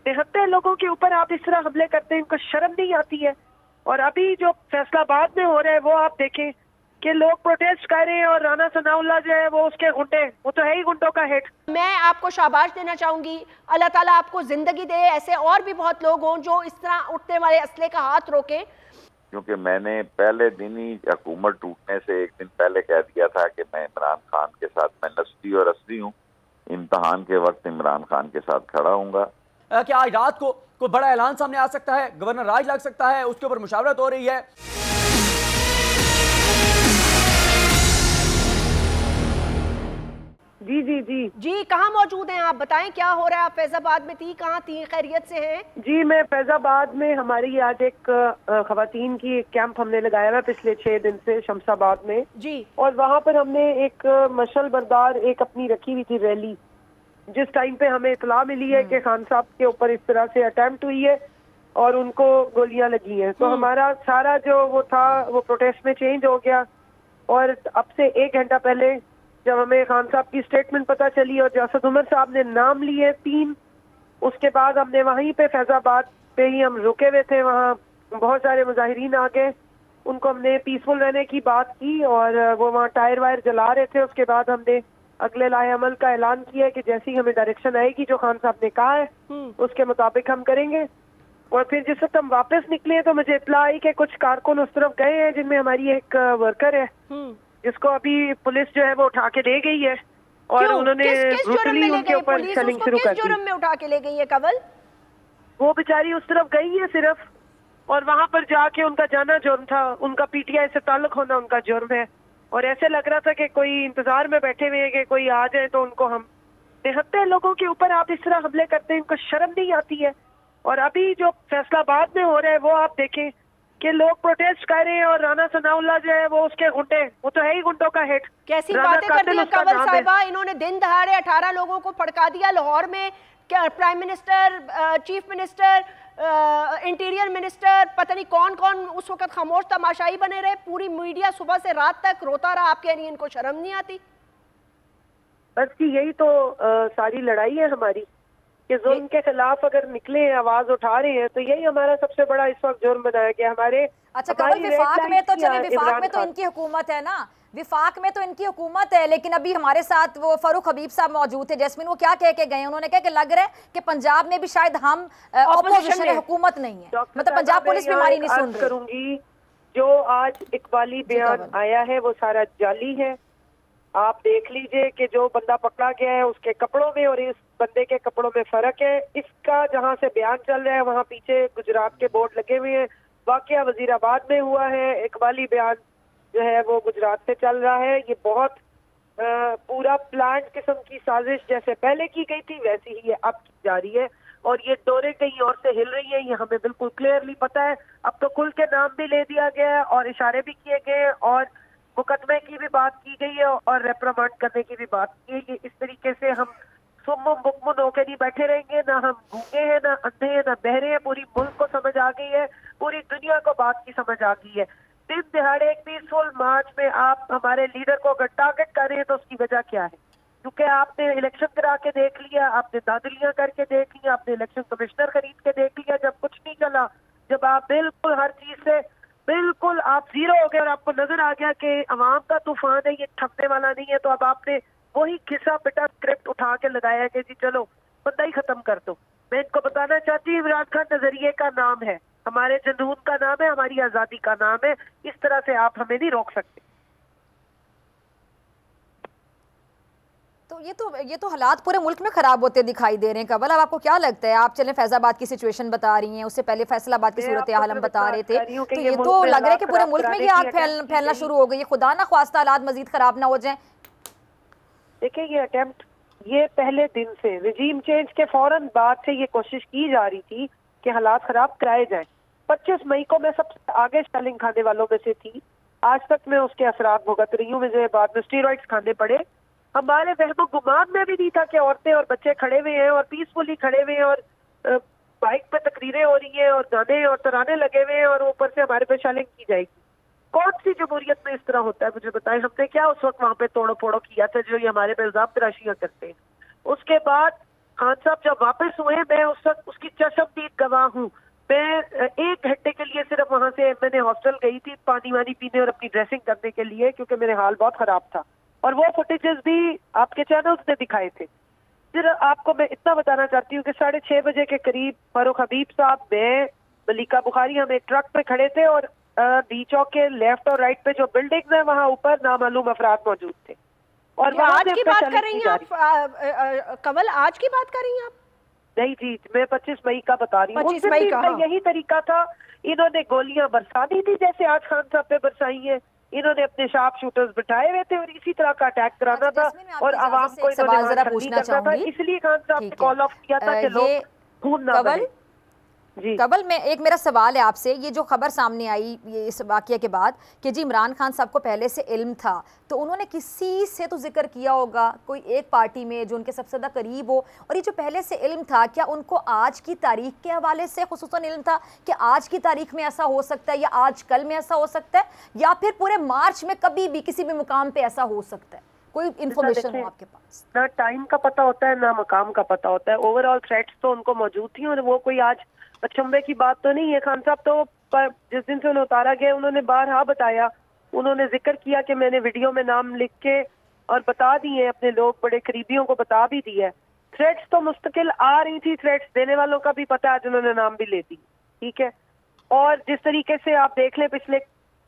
निहत्ते लोगों के ऊपर आप इस तरह हमले करते हैं, इनको शर्म नहीं आती है। और अभी जो फैसलाबाद में हो रहा है वो आप देखें कि लोग प्रोटेस्ट कर रहे हैं और राना सनाउल्लाह जो है वो उसके गुंडे, वो तो है ही गुंडों का हेड। मैं आपको शाबाश देना चाहूंगी, अल्लाह ताला आपको जिंदगी दे, ऐसे और भी बहुत लोग हों जो इस तरह उठने वाले असले का हाथ रोकें। क्योंकि मैंने पहले दिन ही हुकूमत टूटने से एक दिन पहले कह दिया था कि मैं इमरान खान के साथ, मैं नस्ली और असली हूँ, इम्तहान के वक्त इमरान खान के साथ खड़ा हूँगा। क्या आज रात को कोई बड़ा ऐलान सामने आ सकता है, गवर्नर राज लग सकता है, उसके ऊपर मुशावरत हो रही है? जी जी जी जी, कहाँ मौजूद हैं आप? बताएं क्या हो रहा है। आप फैजाबाद में थी, कहाँ थी, खैरियत से हैं? जी, मैं फैजाबाद में, हमारी आज एक खवातीन की एक कैंप हमने लगाया हुआ पिछले 6 दिन से शमशाबाद में जी। और वहाँ पर हमने एक मशल बरदार एक अपनी रखी हुई थी रैली। जिस टाइम पे हमें इतला मिली है कि खान साहब के ऊपर इस तरह से अटेम्प्ट हुई है और उनको गोलियां लगी हैं, तो हमारा सारा जो वो था वो प्रोटेस्ट में चेंज हो गया। और अब से 1 घंटा पहले जब हमें खान साहब की स्टेटमेंट पता चली और जासद उमर साहब ने नाम लिए 3, उसके बाद हमने वहीं पे फैजाबाद पे ही हम रुके हुए थे। वहाँ बहुत सारे मुजाहिरीन आ गए, उनको हमने पीसफुल रहने की बात की और वो वहाँ टायर वायर जला रहे थे। उसके बाद हमने अगले लाए अमल का ऐलान किया कि जैसी हमें डायरेक्शन आएगी जो खान साहब ने कहा है उसके मुताबिक हम करेंगे। और फिर जिस वक्त हम वापस निकले तो मुझे इत्तला आई कि कुछ कारकुन उस तरफ गए हैं, जिनमें हमारी एक वर्कर है जिसको अभी पुलिस जो है वो उठा के ले गई है और उन्होंने ब्रूटली उनके ऊपर शेलिंग शुरू कर दी। किस जुर्म में उठा के ले गई है कवल? वो बेचारी उस तरफ गई है सिर्फ, और वहाँ पर जाके उनका जाना जुर्म था, उनका पीटीआई से ताल्लुक होना उनका जुर्म है। और ऐसे लग रहा था कि कोई इंतजार में बैठे हुए हैं कि कोई आ जाए तो उनको हम। निहत्ते लोगों के ऊपर आप इस तरह हमले करते हैं, इनको शर्म नहीं आती है। और अभी जो फैसलाबाद में हो रहा है वो आप देखें कि लोग प्रोटेस्ट कर रहे हैं और राना सनाउल्लाह जो है वो उसके गुंडे, वो तो है ही गुंडों का हेड। कैसी बातें करती है कवल साहिबा। इन्होंने दिन दहाड़े 18 लोगों को फड़का दिया लाहौर में। क्या prime minister, chief minister, interior minister, पता नहीं कौन कौन उस वक्त खामोश तमाशाई बने रहे। पूरी मीडिया सुबह से रात तक रोता रहा। आप कह रही हैं इनको शर्म नहीं आती? बस जी, यही तो सारी लड़ाई है हमारी कि जुल्म के खिलाफ अगर निकले, आवाज उठा रहे हैं, तो यही हमारा सबसे बड़ा इस वक्त जुर्म बनाया गया हमारे। अच्छा कवल, विफाक में तो चले, विफाक में तो इनकी हुकूमत है ना, विफाक में तो इनकी हुकूमत है, लेकिन अभी हमारे साथ वो फारूक हबीब साहब मौजूद थे। जैस्मिन, वो क्या कह के गए? उन्होंने कहा कि लग रहा है कि पंजाब में भी शायद हम ऑपोजिशन है, हुकूमत नहीं है, मतलब पंजाब पुलिस भी हमारी नहीं सुन रही। करूंगी जो आज इकबाली बयान आया है वो सारा जाली है। आप देख लीजिए कि जो बंदा पकड़ा गया है उसके कपड़ों में और इस बंदे के कपड़ों में फर्क है। इसका जहाँ से बयान चल रहा है वहाँ पीछे गुजरात के बोर्ड लगे हुए हैं। वाकया वजीराबाद में हुआ है, इकबाली बयान जो है वो गुजरात से चल रहा है। ये बहुत पूरा प्लान किस्म की साजिश जैसे पहले की गई थी वैसी ही अब की जा रही है। और ये डोरे कहीं और से हिल रही है, ये हमें बिल्कुल क्लियरली पता है। अब तो खुल के नाम भी ले दिया गया है और इशारे भी किए गए और मुकदमे की भी बात की गई है और रेप्रिमांड करने की भी बात की है। इस तरीके से हम सुम्म बुकमुन होकर नहीं बैठे रहेंगे। ना हम गूंगे हैं, ना अंधे हैं, ना बहरे हैं। पूरी मुल्क को समझ आ गई है, पूरी दुनिया को बात की समझ आ गई है। दिन दिहाड़े एक पीसफुल मार्च में आप हमारे लीडर को अगर टारगेट कर रहे हैं तो उसकी वजह क्या है? क्योंकि आपने इलेक्शन करा के देख लिया, आपने दादलियां करके देख लिया, आपने इलेक्शन कमिश्नर खरीद के देख लिया। जब कुछ नहीं चला, जब आप बिल्कुल हर चीज से बिल्कुल आप जीरो हो गए और आपको नजर आ गया कि अवाम का तूफान है, ये थकने वाला नहीं है, तो अब आपने वही घिसा पिटा स्क्रिप्ट उठा के लगाया कि जी चलो बंदा ही खत्म कर दो। मैं इनको बताना चाहती हूँ इमरान खान नजरिए का नाम है, हमारे जुनून का नाम है, हमारी आजादी का नाम है। इस तरह से आप हमें नहीं रोक सकते। तो ये तो हालात पूरे मुल्क में खराब होते दिखाई दे रहे हैं। कवल, अब आपको क्या लगता है? आप चले फैजाबाद की सिचुएशन बता रही हैं, उससे पहले फैसलाबाद की सूरत हाल हम बता रहे थे, तो ये तो लग रहा है कि पूरे मुल्क में ये आग फैलना शुरू हो गई है। खुदा ना ख्वास्ता हालात मजीद खराब ना हो जाए। देखिए, ये अटेम्प्ट ये पहले दिन से रिजीम चेंज के फौरन बाद से ये कोशिश की जा रही थी कि हालात खराब कराए जाएं। 25 मई को मैं सबसे आगे शेलिंग खाने वालों में से थी। आज तक मैं उसके असरात भुगत रही हूँ। मुझे बाद में स्टीरॉइड्स खाने पड़े। हमारे वहमो गुमान में भी नहीं था कि औरतें और बच्चे खड़े हुए हैं और पीसफुली खड़े हुए हैं और बाइक पे तकरीरें हो रही हैं और गाने और तराने लगे हुए हैं और ऊपर से हमारे पे शेलिंग की जाएगी। कौन सी जमहूरियत में इस तरह होता है? मुझे बताएं, हमने क्या उस वक्त वहाँ पे तोड़ो फोड़ो किया था जो ये हमारे पे इल्जाम तराशियां करते हैं? उसके बाद खान साहब जब वापस हुए, मैं उस वक्त उसकी चशमदीद गवाह हूँ. मैं 1 घंटे के लिए सिर्फ वहां से मैंने हॉस्टल गई थी पानी वानी पीने और अपनी ड्रेसिंग करने के लिए, क्योंकि मेरे हाल बहुत खराब था, और वो फुटेजेस भी आपके चैनल्स ने दिखाए थे. फिर आपको मैं इतना बताना चाहती हूँ कि 6:30 बजे के करीब फारूक हबीब साहब, मैं, मलिका बुखारी, हम एक ट्रक पे खड़े थे और डी चौक के लेफ्ट और राइट पे जो बिल्डिंग है वहाँ ऊपर नामालूम अफराद मौजूद थे. और आज की बात कर रही हैं आप कमल, आज की बात कर रही हैं आप? नहीं जी, मैं 25 मई का बता रही हूँ. 25 मई का, हाँ. यही तरीका था. इन्होंने गोलियां बरसा दी थी जैसे आज खान साहब पे बरसाई है. इन्होंने अपने शार्प शूटर्स बिठाए हुए थे और इसी तरह का अटैक कराना था और आवाम को इन्होंने पूछना करना था. इसलिए खान साहब ने कॉल ऑफ किया था कि लोग खून ना बहे. जी कबल, में एक मेरा सवाल है आपसे, ये जो खबर सामने आई ये इस वाक़ये के बाद कि जी इमरान खान साहब को पहले से इल्म था, तो उन्होंने किसी से तो जिक्र किया होगा, कोई एक पार्टी में जो उनके सबसे ज़्यादा करीब हो, और ये जो पहले से इल्म था, क्या उनको आज की तारीख के हवाले से खुसूसन इल्म था कि आज की तारीख में ऐसा हो सकता है या आज कल में ऐसा हो सकता है, या फिर पूरे मार्च में कभी भी किसी भी मुकाम पर ऐसा हो सकता है? कोई इन्फॉर्मेशन हो आपके पास? ना टाइम का पता होता है ना मकाम का पता होता है. ओवरऑल थ्रेट्स तो उनको मौजूद थी और वो कोई आज अचंभे की बात तो नहीं है. खान साहब तो जिस दिन से उन्हें उतारा गया उन्होंने बारहा बताया, उन्होंने जिक्र किया कि मैंने वीडियो में नाम लिख के और बता दिए, अपने लोग बड़े करीबियों को बता भी दिया. थ्रेट्स तो मुस्तकिल आ रही थी, थ्रेट्स देने वालों का भी पता है, जिन्होंने नाम भी ले दी. ठीक है. और जिस तरीके से आप देख लें पिछले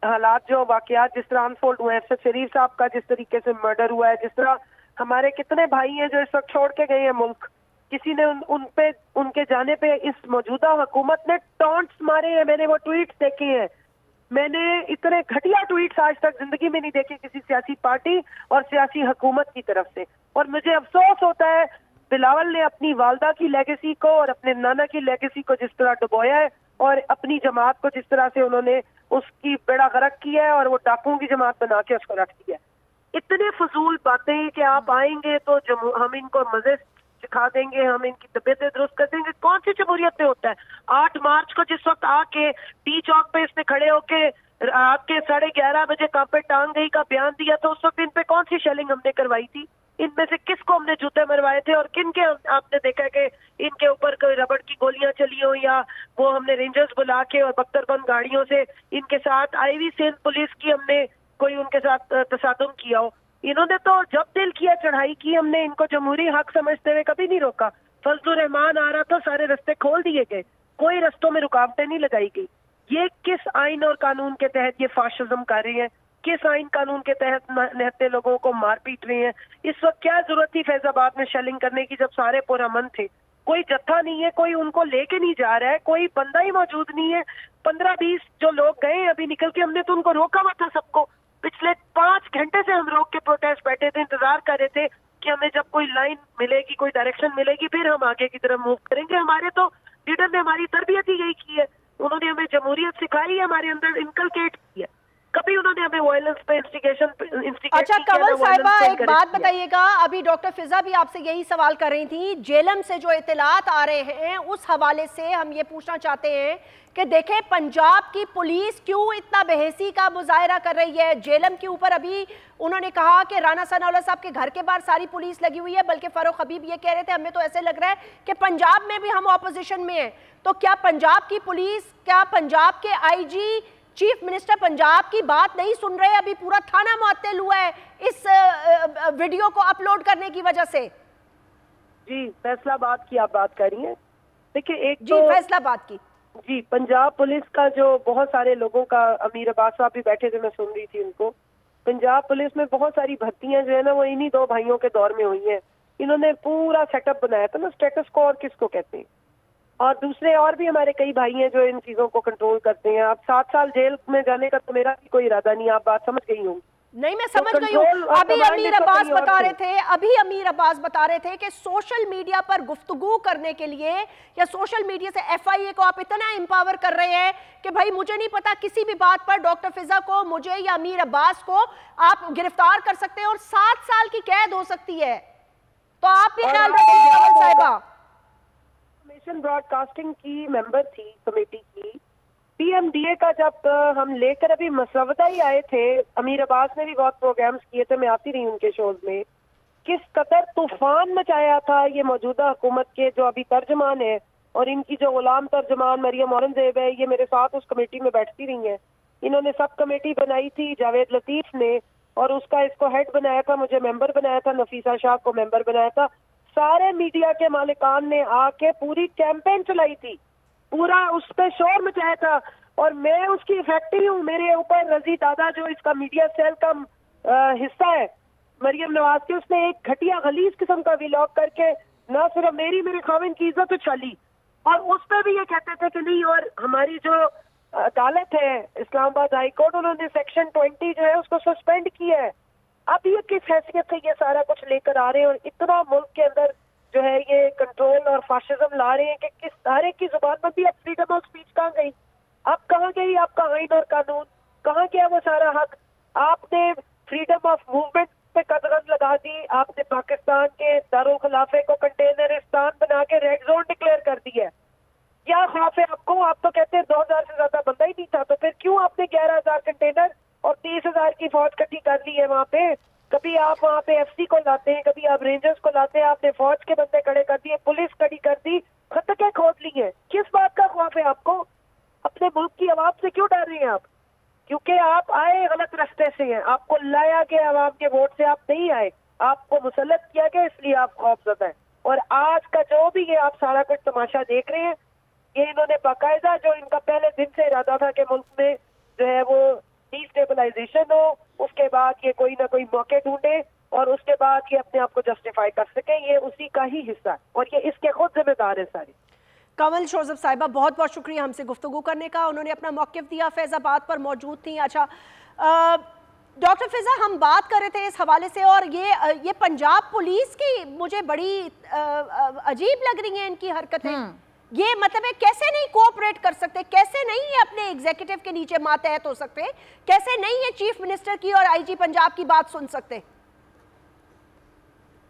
हालात, जो वाकयात जिस तरह अनफोल्ड हुए हैं, एफएस शरीफ साहब का जिस तरीके से मर्डर हुआ है, जिस तरह हमारे कितने भाई हैं जो इस वक्त छोड़ के गए हैं मुल्क, किसी ने उन पे उनके जाने पे इस मौजूदा हुकूमत ने टॉन्ट्स मारे हैं. मैंने वो ट्वीट्स देखे हैं. मैंने इतने घटिया ट्वीट्स आज तक जिंदगी में नहीं देखे किसी सियासी पार्टी और सियासी हुकूमत की तरफ से. और मुझे अफसोस होता है बिलावल ने अपनी वालदा की लेगेसी को और अपने नाना की लेगेसी को जिस तरह डुबोया है और अपनी जमात को जिस तरह से उन्होंने उसकी बेड़ा गर्क किया है और वो डाकुओं की जमात बना के उसको रख दिया. इतने फजूल बातें कि आप आएंगे तो हम इनको मजे सिखा देंगे, हम इनकी तबीयतें दुरुस्त कर देंगे. कौन सी जमहूरियत में होता है? 8 मार्च को जिस वक्त आके टी चौक पे इसने खड़े होके रात के 11:30 बजे कांपे टांग गई का बयान दिया था, उस वक्त इन पे कौन सी शेलिंग हमने करवाई थी? इनमें से किसको हमने जूते मरवाए थे और किन के आपने देखा कि इनके ऊपर कोई रबड़ की गोलियां चली हो, या वो हमने रेंजर्स बुला के और बख्तरबंद गाड़ियों से इनके साथ आईवी सिंध पुलिस की हमने कोई उनके साथ तसादुम किया हो? इन्होंने तो जब दिल किया चढ़ाई की. हमने इनको जमहूरी हक समझते हुए कभी नहीं रोका. फजलुर रहमान आ रहा था, सारे रास्ते खोल दिए गए, कोई रास्तों में रुकावटें नहीं लगाई गई. ये किस आइन और कानून के तहत ये फाशिज्म कर रहे हैं? किस आइन कानून के तहत निहत्ते लोगों को मार पीट रहे हैं? इस वक्त क्या जरूरत थी फैजाबाद में शेलिंग करने की जब सारे पुरअमन थे? कोई जत्था नहीं है, कोई उनको लेके नहीं जा रहा है, कोई बंदा ही मौजूद नहीं है. 15-20 जो लोग गए अभी निकल के, हमने तो उनको रोका हुआ था सबको. पिछले 5 घंटे से हम रोक के प्रोटेस्ट बैठे थे, इंतजार कर रहे थे कि हमें जब कोई लाइन मिलेगी, कोई डायरेक्शन मिलेगी, फिर हम आगे की तरफ मूव करेंगे. हमारे तो लीडर ने हमारी तरबियत ही यही की है. उन्होंने हमें जमहूरियत सिखाई है, हमारे अंदर इनकलकेट की है. कभी उन्होंने हमें वायलेंस पे अच्छा कमल साहिबा, एक बात बताइएगा, अभी डॉक्टर फिजा भी आपसे यही सवाल कर रही थी, जेलम से जो इत्तलात आ रहे हैं उस हवाले से हम ये पूछना चाहते हैं कि देखें पंजाब की पुलिस क्यों इतना बेहसी का मुजाहरा कर रही है. जेलम के ऊपर अभी उन्होंने कहा कि राना सनाउल्लाह साहब के घर के बाहर सारी पुलिस लगी हुई है, बल्कि फारूक हबीब ये कह रहे थे हमें तो ऐसे लग रहा है कि पंजाब में भी हम ऑपोजिशन में हैं. तो क्या पंजाब की पुलिस, क्या पंजाब के आईजी, चीफ मिनिस्टर पंजाब की बात नहीं सुन रहे? अभी पूरा थाना मुअत्तल हुआ है इस वीडियो को अपलोड करने की वजह से. जी फैसलाबाद की आप बात कर रही हैं. देखिए एक जी तो, फैसलाबाद की जी पंजाब पुलिस का जो बहुत सारे लोगों का, अमीर अब्बास साहब भी बैठे थे, मैं सुन रही थी उनको. पंजाब पुलिस में बहुत सारी भर्तियां जो है ना वो इन्हीं 2 भाइयों के दौर में हुई हैं. इन्होंने पूरा सेटअप बनाया था ना, स्टेटस को और किसको कहते हैं. और दूसरे और भी हमारे कई भाई हैं जो इन चीजों को कंट्रोल करते हैं. अब 7 साल जेल में जाने का तो मेरा भी कोई इरादा नहीं, आप बात समझ गई होंगी. नहीं मैं समझ गई हूँ. अभी अमीर अब्बास बता रहे थे कि सोशल मीडिया पर गुफ्तगू करने के लिए या सोशल मीडिया से एफआईए को आप इतना एम्पावर कर रहे हैं कि भाई मुझे नहीं पता किसी भी बात पर डॉक्टर फिजा को, मुझे या अमीर अब्बास को आप गिरफ्तार कर सकते हैं और 7 साल की कैद हो सकती है. तो आप भी ख्याल रखिए कमल साहिबा. इंफॉर्मेशन ब्रॉडकास्टिंग की मेंबर थी कमेटी की. पीएमडीए का जब हम लेकर अभी मसवदा ही आए थे, अमीर अब्बास ने भी बहुत प्रोग्राम्स किए थे, मैं आती रही उनके शोज में. किस कदर तूफान मचाया था ये मौजूदा हुकूमत के जो अभी तर्जमान है اور ان کی جو غلام ترجمان مریم اورنگزیب ہے یہ میرے ساتھ اس کمیٹی میں بیٹھتی رہی ہیں. انہوں نے سب کمیٹی بنائی تھی جاوید لطیف نے, اور اس کا اس کو ہیڈ بنایا تھا, مجھے ممبر بنایا تھا, نفیسہ شاہ کو ممبر بنایا تھا. سارے میڈیا کے مالکان نے آ کے پوری کیمپین چلائی تھی, پورا اس پہ شور مچایا تھا, اور میں اس کی افیکٹو ہوں. میرے اوپر رضی دادا جو اس کا میڈیا سیل کا حصہ ہے مریم نواز کے, اس نے ایک گھٹیا غلیظ قسم کا ویلاگ کر کے نہ صرف میرے خاوند کی عزت اچھالی, اور اس پہ بھی یہ کہتے تھے کہ نہیں. اور ہماری جو عدالت ہے اسلام آباد ہائی کورٹ, انہوں نے سیکشن 20 جو ہے اس کو سسپینڈ کیا ہے. اب یہ کس حیثیت سے یہ سارا کچھ لے کر آ رہے ہیں, اور اتنا ملک کے اندر جو ہے یہ کنٹرول اور فاشزم لا رہے ہیں کہ کس سارے کی زبان بندی. اب فریڈم آف اسپیچ کہاں گئی, اب کہاں گئی آپ کا آئین اور قانون, کہاں گیا وہ سارا حق؟ آپ نے فریڈم آف موومنٹ پہ قدغن لگا دی, آپ نے پاکستان کے دارالخلافے کو کنٹینرستان بنا کے ریڈ زون ڈکلیئر کر دی ہے. کیا خوف ہے آپ کو؟ آپ تو کہتے ہیں 2000 سے زیادہ بندہ ہی نہیں تھا, تو پھر کیوں آپ نے 11,000 کنٹینر اور 30,000 کی فوج کٹھی کر لی ہے وہاں پہ؟ کبھی آپ وہاں پہ ایف سی کو لاتے ہیں, کبھی آپ رینجرز کو لاتے ہیں, آپ نے فوج کے بندے کھڑے کر دیے, پولیس کھڑی کر دی, خطے کھود لی ہیں. کس بات کا خوف ہے آپ کو؟ اپنے ملک کی عوام سے کیوں ڈر رہے ہیں آپ؟ کیونکہ آپ آئے غلط راستے سے ہیں, آپ کو لایا گیا عوام کے ووٹ سے, آپ نہیں آئے, آپ کو مسلط کیا گیا, اس لیے آپ خوف زدہ ہیں. اور آج کا جو بھی یہ آپ سارا کچھ تماشا دیکھ رہے ہیں, یہ انہوں نے باقاعدہ, جو ان کا پہلے دن سے ارادہ تھا کہ ملک میں جو ہے وہ ڈی اسٹیبلائزیشن ہو, اس کے بعد یہ کوئی نہ کوئی موقع ڈھونڈے اور اس کے بعد یہ اپنے آپ کو جسٹیفائی کر سکیں, یہ اسی کا ہی حصہ ہے اور یہ اس کے خود ذمہ دار ہے سارے. کنول شوزب صاحبہ بہت بہت شکریہ ہم سے گفتگو کرنے کا, انہوں نے اپنا موقف دیا, فیض آباد پر موجود تھیں. اچھا ڈاکٹر فضا, ہم بات کر رہے تھے اس حوالے سے, اور یہ پنجاب پولیس کی مجھے بڑی عجیب لگ رہی ہیں ان کی حرکتیں. یہ مطلب ہے کیسے نہیں کوآپریٹ کر سکتے, کیسے نہیں یہ اپنے ایگزیکٹو کے نیچے ماتحت ہو سکتے, کیسے نہیں یہ چیف منسٹر کی اور آئی جی پنجاب کی بات سن سکتے؟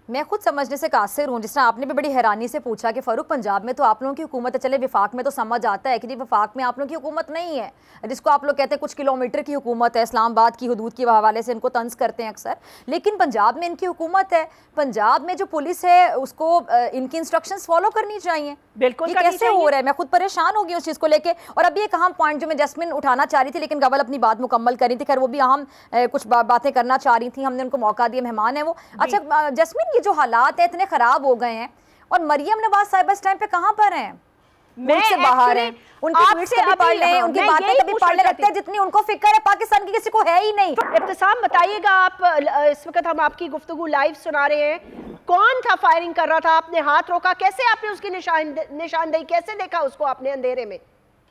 میں خود سمجھنے سے قاصر ہوں. جس طرح آپ نے بھی بڑی حیرانی سے پوچھا کہ فاروق پنجاب میں تو آپ لوگوں کی حکومت ہے, چلے وفاق میں تو سمجھ آتا ہے کہ جی وفاق میں آپ لوگوں کی حکومت نہیں ہے, جس کو آپ لوگ کہتے ہیں کچھ کلومیٹر کی حکومت ہے, اسلام آباد کی حدود کے حوالے سے ان کو طنز کرتے ہیں اکثر, لیکن پنجاب میں ان کی حکومت ہے. پنجاب میں جو پولیس ہے اس کو ان کی انسٹرکشنز فالو کرنی چاہیے. بالکل, یہ کیسے ہو رہا ہے؟ میں خود پریشان ہو گئی اس چیز کو لے کے. اور ابھی ایک اہم پوائنٹ جو میں جیسمین اٹھانا چاہ رہی تھی, لیکن گول اپنی بات مکمل کر رہی تھی, خیر وہ بھی اہم کچھ باتیں کرنا چاہ رہی تھیں, ہم نے ان کو موقع دیا, مہمان ہیں وہ. اچھا جیسمین, یہ جو حالات ہیں اتنے خراب ہو گئے ہیں, اور مریم نواز صاحبہ اس ٹائم پہ کہاں پر ہیں؟ ملک سے باہر ہیں. ان کی ٹویٹس کبھی پڑھ لیں, ان کی باتیں کبھی پڑھ لیں, رکھتے ہیں جتنی ان کو فکر ہے پاکستان کی کسی کو ہے ہی نہیں. ابتسام بتائیے گا, آپ اس وقت ہم آپ کی گفتگو لائیو سنا رہے ہیں, کون تھا فائرنگ کر رہا تھا؟ آپ نے ہاتھ روکا, کیسے آپ نے اس کی نشاندہی کیسے دیکھا اس کو آپ نے اندھیرے میں؟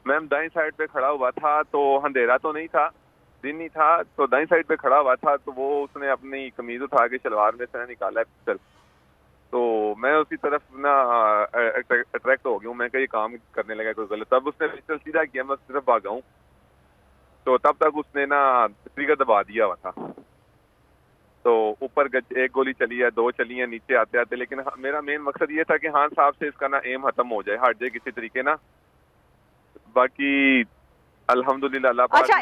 میم دائیں سائڈ پہ کھڑا ہوا تھا, تو اندھیرا تو نہیں تھا, دن نہیں تھا, تو دائیں سائڈ پہ کھڑا ہوا تھا, تو وہ اس نے اپنی قمیض اٹھا کے شلوار میں سے نکالا ہے پسٹل, تو میں اسی طرف نا اٹریکٹ ہو گیا ہوں, میں کہ یہ کام کرنے لگا کوئی غلط. تب اس نے پسٹل سیدھا کیا, میں اس طرف بھاگا ہوں, تو تب تک اس نے نا ٹریگر دبا دیا ہوا تھا. تو اوپر ایک گولی چلی ہے, 2 چلی ہیں نیچے آتے آتے, لیکن میرا مین مقصد یہ تھا کہ خان صاحب سے اس کا نا ایم ختم ہو جائے, ہٹ جائے کسی طریقے نا. باقی الحمدللہ اللہ پاک. اچھا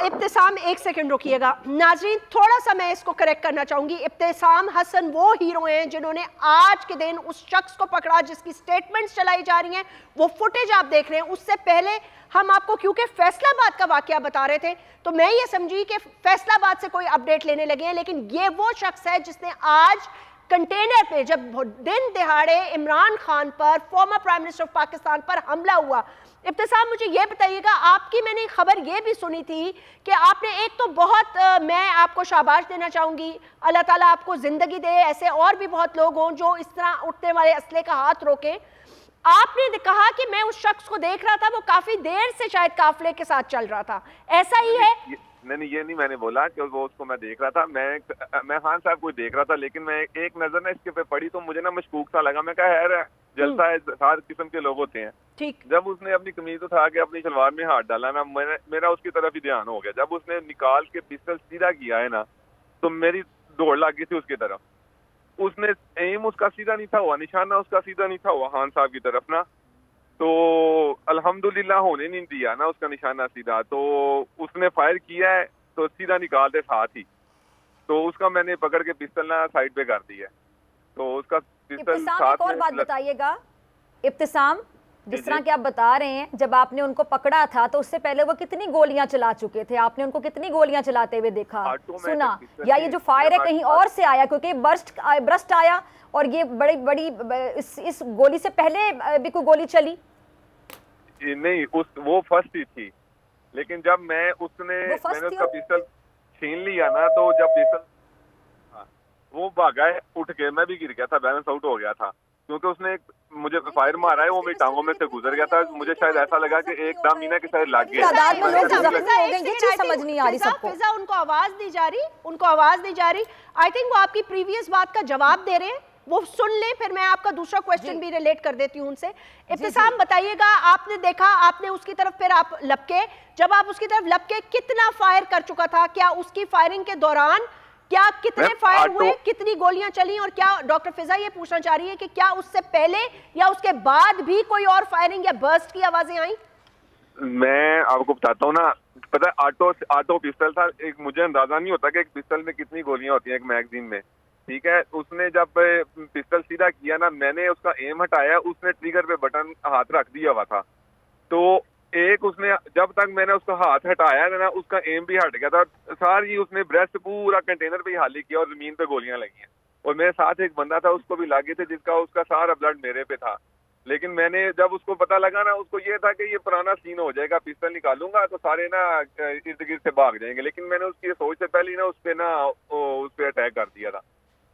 ابتسام ایک سیکنڈ رکیے گا. ناظرین تھوڑا سا میں اس کو کریکٹ کرنا چاہوں گی. ابتسام حسن وہ ہیرو ہیں جنہوں نے آج کے دن اس شخص کو پکڑا جس کی سٹیٹمنٹس چلائی جا رہی ہیں, وہ فوٹیج آپ دیکھ رہے ہیں. اس سے پہلے ہم آپ کو کیونکہ فیصل آباد کا واقعہ بتا رہے تھے, تو میں یہ سمجھی کہ فیصل آباد سے کوئی اپڈیٹ لینے لگے ہیں, لیکن یہ وہ شخص ہے جس نے آج کنٹینر پہ جب دن دہاڑے عمران خان پر, former prime minister of Pakistan پر حملہ ہوا. ابتسام مجھے یہ بتائیے گا, آپ کی میں نے خبر یہ بھی سنی تھی کہ آپ نے ایک تو بہت, میں آپ کو شاباش دینا چاہوں گی, اللہ تعالیٰ آپ کو زندگی دے, ایسے اور بھی بہت لوگ ہوں جو اس طرح اٹھنے والے اسلحے کا ہاتھ روکیں. آپ نے کہا کہ میں اس شخص کو دیکھ رہا تھا, وہ کافی دیر سے شاید قافلے کے ساتھ چل رہا تھا, ایسا ہی ہے؟ نہیں, یہ نہیں میں نے بولا کہ وہ اس کو میں دیکھ رہا تھا, میں خان صاحب کو دیکھ رہا تھا, لیکن میں ایک نظر نہ اس کے پہ پڑی تو مجھے نا مشکوک سا لگا. میں کہا ہے جلسہ ہے, ہر قسم کے لوگ ہوتے ہیں. جب اس نے اپنی قمیض اٹھا کے اپنی شلوار میں ہاتھ ڈالا نا, میرا اس کی طرف ہی دھیان ہو گیا. جب اس نے نکال کے پسٹل سیدھا کیا ہے نا, تو میری دوڑ لگ گئی تھی اس کی طرف. اس نے ایم اس کا سیدھا نہیں تھا ہوا, نشانہ اس کا سیدھا نہیں تھا ہوا خان صاحب کی طرف نا, تو الحمدللہ ہونے نہیں دیا نا اس کا نشانہ سیدھا. تو اس نے فائر کیا ہے تو سیدھا نکال دے ساتھ ہی, تو اس کا میں نے پکڑ کے پسٹل نا سائڈ پہ کر دی ہے, تو اس کا پسٹل ساتھ. ایک اور بات بتائیے گا ابتسام, جس طرح کہ آپ بتا رہے ہیں جب آپ نے ان کو پکڑا تھا تو اس سے پہلے وہ کتنی گولیاں چلا چکے تھے, آپ نے ان کو کتنی گولیاں چلاتے ہوئے دیکھا, سنا, یا یہ جو فائر ہے کہیں اور سے آیا کیونکہ برسٹ آیا اور یہ بڑی اس گولی سے پہلے بھی کوئی گولی چلی؟ نہیں, وہ فرسٹ ہی تھی, لیکن جب میں اس نے اس کا پسٹل چھین لیا نا تو جب پسٹل وہ بھاگا ہے اٹھ کے, میں بھی گر گیا تھا, بیلنس آؤٹ ہو گیا تھا کیونکہ اس نے مجھے فائر مارا ہے, وہ میری ٹانگوں میں سے گزر گیا تھا, مجھے شاید ایسا لگا کہ ایک دم مینا کے ساتھ لگ گیا. فضا ان کو آواز دی جا رہی, آئی تھنک وہ آپ کی پریویس بات کا جواب دے رہے ہیں, وہ سن لیں پھر میں آپ کا دوسرا کویسچن بھی ریلیٹ کر دیتی ہوں ان سے. ابتسام بتائیے گا, آپ نے دیکھا, آپ نے اس کی طرف پھر آپ لپکے, جب آپ اس کی طرف لپکے کتنا فائر کر چکا تھا, کیا اس کی فائرنگ کے دوران کیا کتنے فائر ہوئے, کتنی گولیاں چلیں, اور کیا ڈاکٹر فضا یہ پوچھنا چاہ رہی ہے کہ کیا اس سے پہلے یا اس کے بعد بھی کوئی اور فائرنگ یا برسٹ کی آوازیں آئیں؟ میں آپ کو بتاتا ہوں نا, پتہ آٹو پسٹل تھا, ایک مجھے اندازہ نہیں ہوتا کہ ایک پسٹل میں کتنی گولیاں ہوتی ہیں ایک میگزین میں, ٹھیک ہے. اس نے جب پسٹل سیدھا کیا نا, میں نے اس کا ایم ہٹایا, اس نے ٹریگر پہ بٹن ہاتھ رکھ دیا ہوا تھا, تو ایک اس نے جب تک میں نے اس کا ہاتھ ہٹایا نا اس کا ایم بھی ہٹ گیا تھا, ساری اس نے بریسٹ پورا کنٹینر پہ ہی خالی کیا اور زمین پہ گولیاں لگی ہیں, اور میرے ساتھ ایک بندہ تھا اس کو بھی لگی تھی جس کا اس کا سارا بلڈ میرے پہ تھا, لیکن میں نے جب اس کو پتہ لگا نا, اس کو یہ تھا کہ یہ پرانا سین ہو جائے گا, پسٹل نکالوں گا تو سارے نا ارد گرد سے بھاگ جائیں گے, لیکن میں نے اس کی سوچ سے پہلے نا اس پہ اٹیک کر دیا تھا.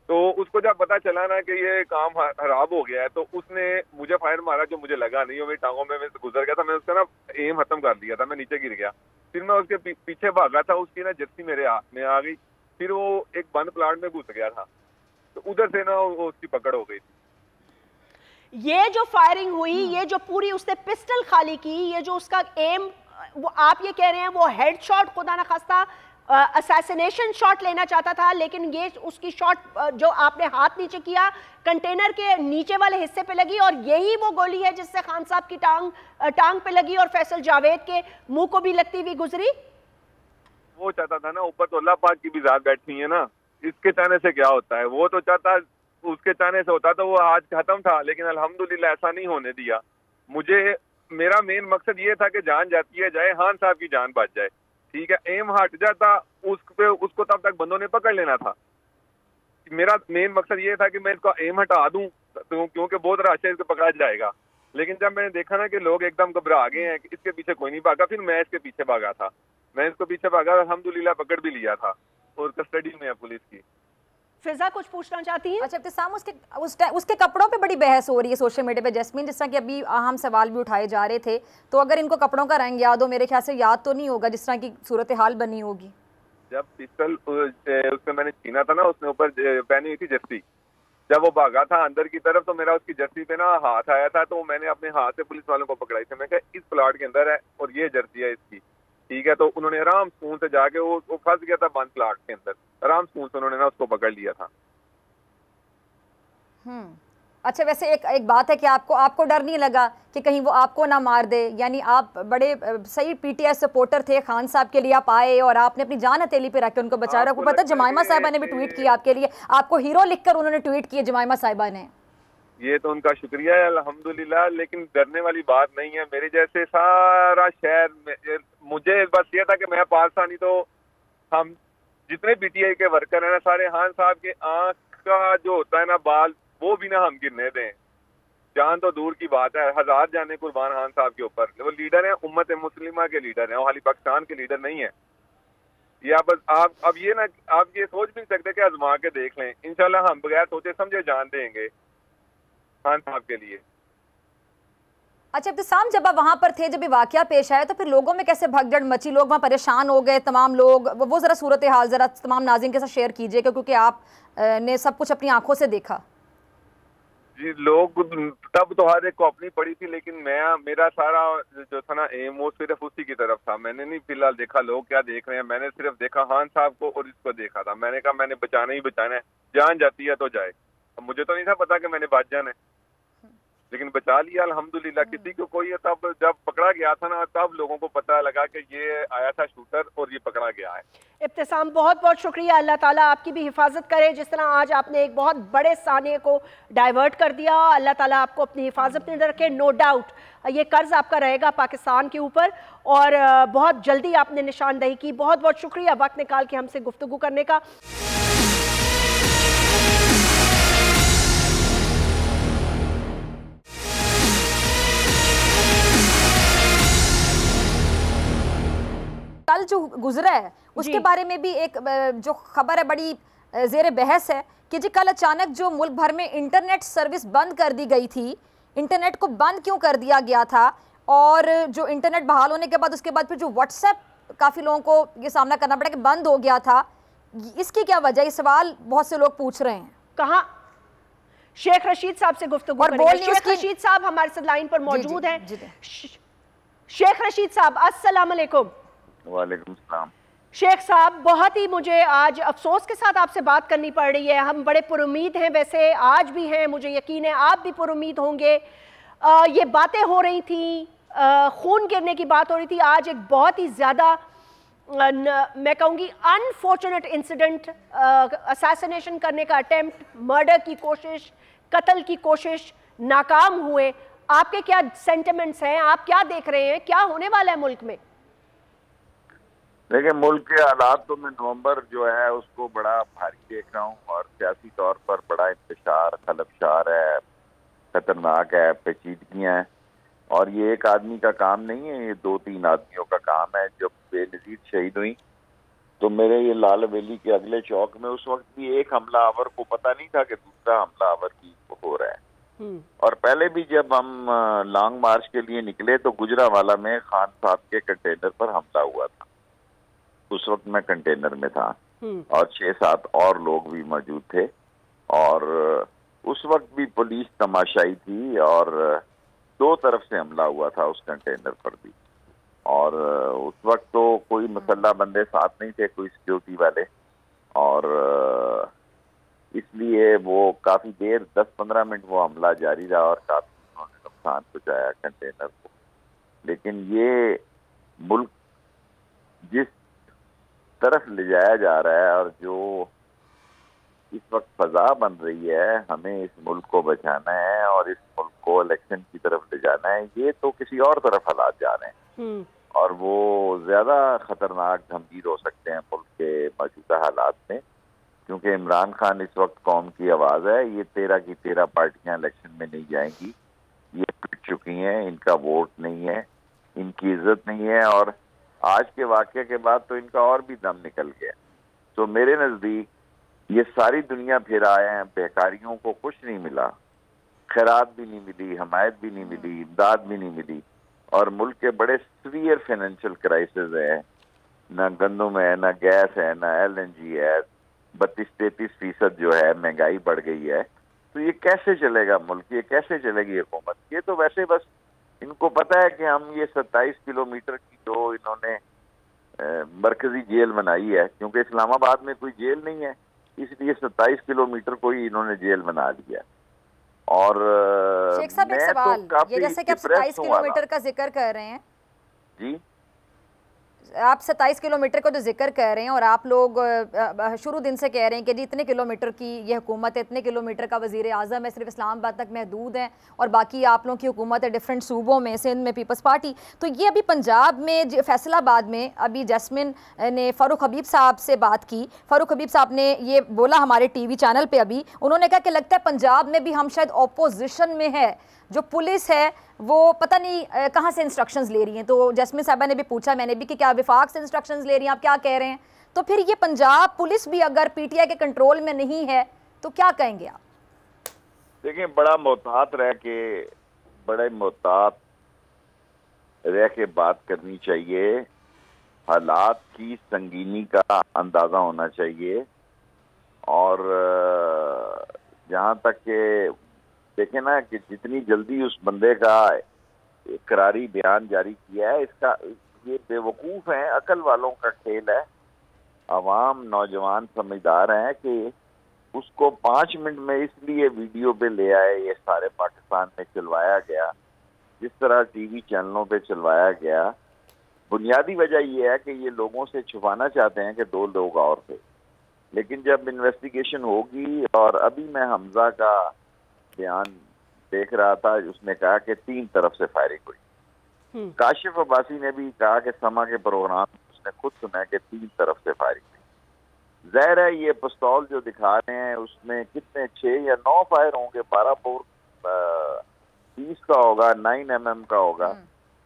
تو اس کو جب پتا چلا نا کہ یہ کام خراب ہو گیا ہے تو اس نے مجھے فائر مارا, جو مجھے لگا نہیں, وہ میری ٹانگوں میں سے گزر گیا تھا, میں اس کا نا ایم ختم کر دیا تھا, میں نیچے گر گیا, پھر میں اس کے پیچھے بھاگا تھا, اس کی نا جرسی میرے ہاتھ میں آ گئی, پھر وہ ایک بند پلاٹ میں گھس گیا تھا, تو ادھر سے نا اس کی پکڑ ہو گئی تھی. یہ جو فائرنگ ہوئی, یہ جو پوری اس نے پسٹل خالی کی, یہ جو اس کا ایم, وہ آپ یہ کہہ رہے ہیں وہ ہیڈ شاٹ خدا نخواستہ اسیسینیشن شاٹ لینا چاہتا تھا, لیکن یہ اس کی شاٹ جو آپ نے ہاتھ نیچے کیا کنٹینر کے نیچے والے حصے پہ لگی, اور یہی وہ گولی ہے جس سے خان صاحب کی ٹانگ پہ لگی اور فیصل جاوید کے منہ کو بھی لگتی ہوئی گزری. وہ چاہتا تھا نا, اوپر تو اللہ پاک کی بھی ذات بیٹھی ہے نا, اس کے چاہنے سے کیا ہوتا ہے, وہ تو چاہتا اس کے چاہنے سے ہوتا تو وہ آج ختم تھا, لیکن الحمدللہ ایسا نہیں ہونے دیا. میرا مین مقصد یہ تھا کہ جان جاتی ہے جائے, خان صاحب کی جان بچ جائے, ٹھیک ہے. ایم ہٹ جاتا اس کو تب تک بندوں نے پکڑ لینا تھا. میرا مین مقصد یہ تھا کہ میں اس کا ایم ہٹا دوں کیونکہ بہت رش ہے, اس کو پکڑا جائے گا. لیکن جب میں نے دیکھا نا کہ لوگ ایک دم گھبرا گئے ہیں, اس کے پیچھے کوئی نہیں بھاگا, پھر میں اس کے پیچھے بھاگا تھا, میں اس کو پیچھے بھاگا, الحمدللہ پکڑ بھی لیا تھا اور کسٹڈی میں ہے پولیس کی. فضا کچھ پوچھنا چاہتی ہیں؟ اچھا ابتسام, اس کے کپڑوں پہ بڑی بحث ہو رہی ہے سوشل میڈیا پہ جیسمین, جس طرح کہ ابھی اہم سوال بھی اٹھائے جا رہے تھے, تو اگر ان کو کپڑوں کا رنگ یاد ہو, میرے خیال سے یاد تو نہیں ہوگا جس طرح کی صورتحال بنی ہوگی. جب پسٹل اس میں نے چھینا تھا نا, اس نے اوپر پہنی ہوئی تھی جرسی, جب وہ بھاگا تھا اندر کی طرف تو میرا اس کی جرسی پہ نا ہاتھ آیا تھا, تو میں نے اپنے ہاتھ سے پولیس والوں کو پکڑائی تھی, میں کہا اس پلاٹ کے اندر ہے اور یہ جرسی ہے اس کی, ٹھیک ہے. تو انہوں نے آرام سکون سے جا کے, وہ پھنس گیا تھا بند پلاٹ کے اندر, آرام سکون سے انہوں نے نا اس کو پکڑ لیا تھا. اچھا ویسے ایک بات ہے کہ آپ کو ڈر نہیں لگا کہ کہیں وہ آپ کو نہ مار دے, یعنی آپ بڑے صحیح پی ٹی آئی سپورٹر تھے, خان صاحب کے لیے آپ آئے اور آپ نے اپنی جان ہتھیلی پہ رکھ کے ان کو بچایا. آپ کو پتہ جمائمہ صاحبہ نے بھی ٹویٹ کیا آپ کے لیے, آپ کو ہیرو لکھ کر انہوں نے ٹویٹ کیا جمائمہ صاحبہ نے. یہ تو ان کا شکریہ ہے الحمدللہ, لیکن ڈرنے والی بات نہیں ہے. میرے جیسے سارا شہر, مجھے بس یہ تھا کہ میں پاکستانی, تو ہم جتنے پی ٹی آئی کے ورکر ہیں نا سارے, خان صاحب کے آنکھ کا جو ہوتا ہے نا بال, وہ بھی نہ ہم گرنے دیں. جان تو دور کی بات ہے, 1000 جانے قربان خان صاحب کے اوپر. وہ لیڈر ہیں امت مسلمہ کے لیڈر ہیں, وہ خالی پاکستان کے لیڈر نہیں ہیں. یا بس آپ اب یہ نا, آپ یہ سوچ بھی نہیں سکتے کہ آزما کے دیکھ لیں, انشاءاللہ ہم بغیر سوچے سمجھے جان دیں گے خان صاحب کے لیے. اچھا ابتسام, جب آپ وہاں پر تھے, جب یہ واقعہ پیش آیا تو پھر لوگوں میں کیسے بھگدڑ مچی, لوگ وہاں پریشان ہو گئے تمام لوگ, وہ ذرا صورتحال ذرا تمام ناظرین کے ساتھ شیئر کیجئے کیونکہ آپ نے سب کچھ اپنی آنکھوں سے دیکھا. جی لوگ تب تو ہر ایک کو اپنی پڑی تھی, لیکن میرا سارا جو تھا نا ایم وہ صرف اسی کی طرف تھا. میں نے نہیں فی الحال دیکھا لوگ کیا دیکھ رہے ہیں, میں نے صرف دیکھا خان صاحب کو اور اس کو دیکھا تھا. میں نے کہا میں نے بچانا ہی بچانا ہے, جان جاتی ہے تو جائے. اب مجھے تو نہیں تھا پتا کہ میں نے بچ جانا ہے. لیکن بچا لیا الحمدللہ. کسی کو کوئی تب جب پکڑا گیا تھا نا تب لوگوں کو پتہ لگا کہ یہ آیا تھا شوٹر اور یہ پکڑا گیا ہے. ابتسام بہت بہت شکریہ. اللہ تعالیٰ آپ کی بھی حفاظت کرے. جس طرح آج آپ نے ایک بہت بڑے سانحے کو ڈائیورٹ کر دیا, اللہ تعالیٰ آپ کو اپنی حفاظت میں رکھے. نو ڈاؤٹ یہ قرض آپ کا رہے گا پاکستان کے اوپر, اور بہت جلدی آپ نے نشاندہی کی. بہت بہت شکریہ وقت نکال کے ہم سے گفتگو کرنے کا. کل جو گزرا ہے اس کے بارے میں بھی ایک جو خبر ہے بڑی زیر بحث ہے کہ جی کل اچانک جو ملک بھر میں انٹرنیٹ سروس بند کر دی گئی تھی, انٹرنیٹ کو بند کیوں کر دیا گیا تھا, اور جو انٹرنیٹ بحال ہونے کے بعد اس کے بعد پھر جو واٹس ایپ کافی لوگوں کو یہ سامنا کرنا پڑا کہ بند ہو گیا تھا, اس کی کیا وجہ؟ یہ سوال بہت سے لوگ پوچھ رہے ہیں. کہاں شیخ رشید صاحب سے گفتگو کریں گے. شیخ رشید صاحب ہمارے ساتھ لائن پر موجود ہیں. شیخ رشید صاحب السلام علیکم. وعلیکم السلام. شیخ صاحب بہت ہی مجھے آج افسوس کے ساتھ آپ سے بات کرنی پڑ رہی ہے. ہم بڑے پر امید ہیں, ویسے آج بھی ہیں, مجھے یقین ہے آپ بھی پر امید ہوں گے. یہ باتیں ہو رہی تھیں, خون گرنے کی بات ہو رہی تھی. آج ایک بہت ہی زیادہ میں کہوں گی انفارچونیٹ انسیڈنٹ, اسیسینیشن کرنے کا اٹیمپٹ, مرڈر کی کوشش, قتل کی کوشش ناکام ہوئے. آپ کے کیا سینٹیمنٹس ہیں, آپ کیا دیکھ رہے ہیں, کیا ہونے والا ہے ملک میں؟ دیکھیں ملک کے حالات تو میں نومبر جو ہے اس کو بڑا بھاری دیکھ رہا ہوں, اور سیاسی طور پر بڑا انتشار خلفشار ہے, خطرناک ہے, پیچیدگیاں ہیں. اور یہ ایک آدمی کا کام نہیں ہے, یہ 2-3 آدمیوں کا کام ہے. جب بے نظیر شہید ہوئی تو میرے یہ لال ویلی کے اگلے چوک میں اس وقت بھی ایک حملہ آور کو پتہ نہیں تھا کہ دوسرا حملہ آور بھی ہو رہا ہے. اور پہلے بھی جب ہم لانگ مارچ کے لیے نکلے تو گجرانوالہ میں خان صاحب کے کنٹینر پر حملہ ہوا تھا. اس وقت میں کنٹینر میں تھا اور 6-7 اور لوگ بھی موجود تھے, اور اس وقت بھی پولیس تماشائی تھی اور 2 طرف سے حملہ ہوا تھا اس کنٹینر پر بھی. اور اس وقت تو کوئی مسلح بندے ساتھ نہیں تھے, کوئی سیکیورٹی والے, اور اس لیے وہ کافی دیر 10-15 منٹ وہ حملہ جاری رہا اور کافی انہوں نے نقصان پہنچایا کنٹینر کو. لیکن یہ ملک جس طرف لے جایا جا رہا ہے اور جو اس وقت فضا بن رہی ہے, ہمیں اس ملک کو بچانا ہے اور اس ملک کو الیکشن کی طرف لے جانا ہے. یہ تو کسی اور طرف حالات جا رہے ہیں اور وہ زیادہ خطرناک گھمگیر ہو سکتے ہیں ملک کے موجودہ حالات میں, کیونکہ عمران خان اس وقت قوم کی آواز ہے. یہ 13 کی 13 پارٹیاں الیکشن میں نہیں جائیں گی, یہ پٹ چکی ہیں, ان کا ووٹ نہیں ہے, ان کی عزت نہیں ہے, اور آج کے واقعے کے بعد تو ان کا اور بھی دم نکل گیا. تو میرے نزدیک یہ ساری دنیا پھر آئے ہیں, بہکاریوں کو کچھ نہیں ملا, خیرات بھی نہیں ملی, حمایت بھی نہیں ملی, امداد بھی نہیں ملی, اور ملک کے بڑے سیویئر فائنینشیل کرائسس ہیں, نہ گندم ہے, نہ گیس ہے, نہ LNG ہے, 32-33% جو ہے مہنگائی بڑھ گئی ہے. تو یہ کیسے چلے گا ملک, یہ کیسے چلے گی حکومت؟ یہ تو ویسے بس ان کو پتا ہے کہ ہم یہ 27 کلومیٹر کی جو انہوں نے مرکزی جیل بنائی ہے, کیونکہ اسلام آباد میں کوئی جیل نہیں ہے, اس لیے 27 کلومیٹر کو ہی انہوں نے جیل بنا دیا. اور شیخ صاحب ایک سوال, یہ جیسے کہ آپ 27 کلومیٹر کا ذکر کر رہے ہیں, جی آپ 27 کلومیٹر کا جو ذکر کر رہے ہیں, اور آپ لوگ شروع دن سے کہہ رہے ہیں کہ جی اتنے کلومیٹر کی یہ حکومت ہے, اتنے کلومیٹر کا وزیر اعظم ہے, صرف اسلام آباد تک محدود ہیں, اور باقی آپ لوگوں کی حکومت ہے ڈیفرنٹ صوبوں میں, سندھ میں پیپلز پارٹی. تو یہ ابھی پنجاب میں فیصل آباد میں ابھی جیسمن نے فاروق حبیب صاحب سے بات کی. فاروق حبیب صاحب نے یہ بولا ہمارے ٹی وی چینل پہ, ابھی انہوں نے کہا کہ لگتا ہے پنجاب میں بھی ہم شاید اپوزیشن میں ہے, جو پولیس ہے وہ پتہ نہیں کہاں سے انسٹرکشنز لے رہی ہیں. تو جیسمن صاحبہ نے بھی پوچھا, میں نے بھی, کہ کیا وفاق سے انسٹرکشنز لے رہی ہیں, آپ کیا کہہ رہے ہیں؟ تو پھر یہ پنجاب پولیس بھی اگر PTI کے کنٹرول میں نہیں ہے تو کیا کہیں گے آپ؟ دیکھیں بڑا محتاط رہ کے بات کرنی چاہیے, حالات کی سنگینی کا اندازہ ہونا چاہیے. اور جہاں تک کہ دیکھیں نا کہ جتنی جلدی اس بندے کا اقراری بیان جاری کیا ہے, اس کا یہ بے وقوف ہیں, عقل والوں کا کھیل ہے. عوام نوجوان سمجھدار ہیں کہ اس کو 5 منٹ میں اس لیے ویڈیو پہ لے آئے, یہ سارے پاکستان میں چلوایا گیا جس طرح ٹی وی چینلوں پہ چلوایا گیا, بنیادی وجہ یہ ہے کہ یہ لوگوں سے چھپانا چاہتے ہیں کہ 2 لوگ اور تھے. لیکن جب انویسٹیگیشن ہوگی, اور ابھی میں حمزہ کا بیان دیکھ رہا تھا, اس نے کہا کہ 3 طرف سے فائرنگ ہوئی. کاشف عباسی نے بھی کہا کہ سما کے پروگرام اس نے خود سنا کہ 3 طرف سے فائرنگ ہوئی. ظاہر ہے یہ پستول جو دکھا رہے ہیں اس میں کتنے 6 یا 9 فائر ہوں گے, 12 بور 30 کا ہوگا, 9 mm کا ہوگا,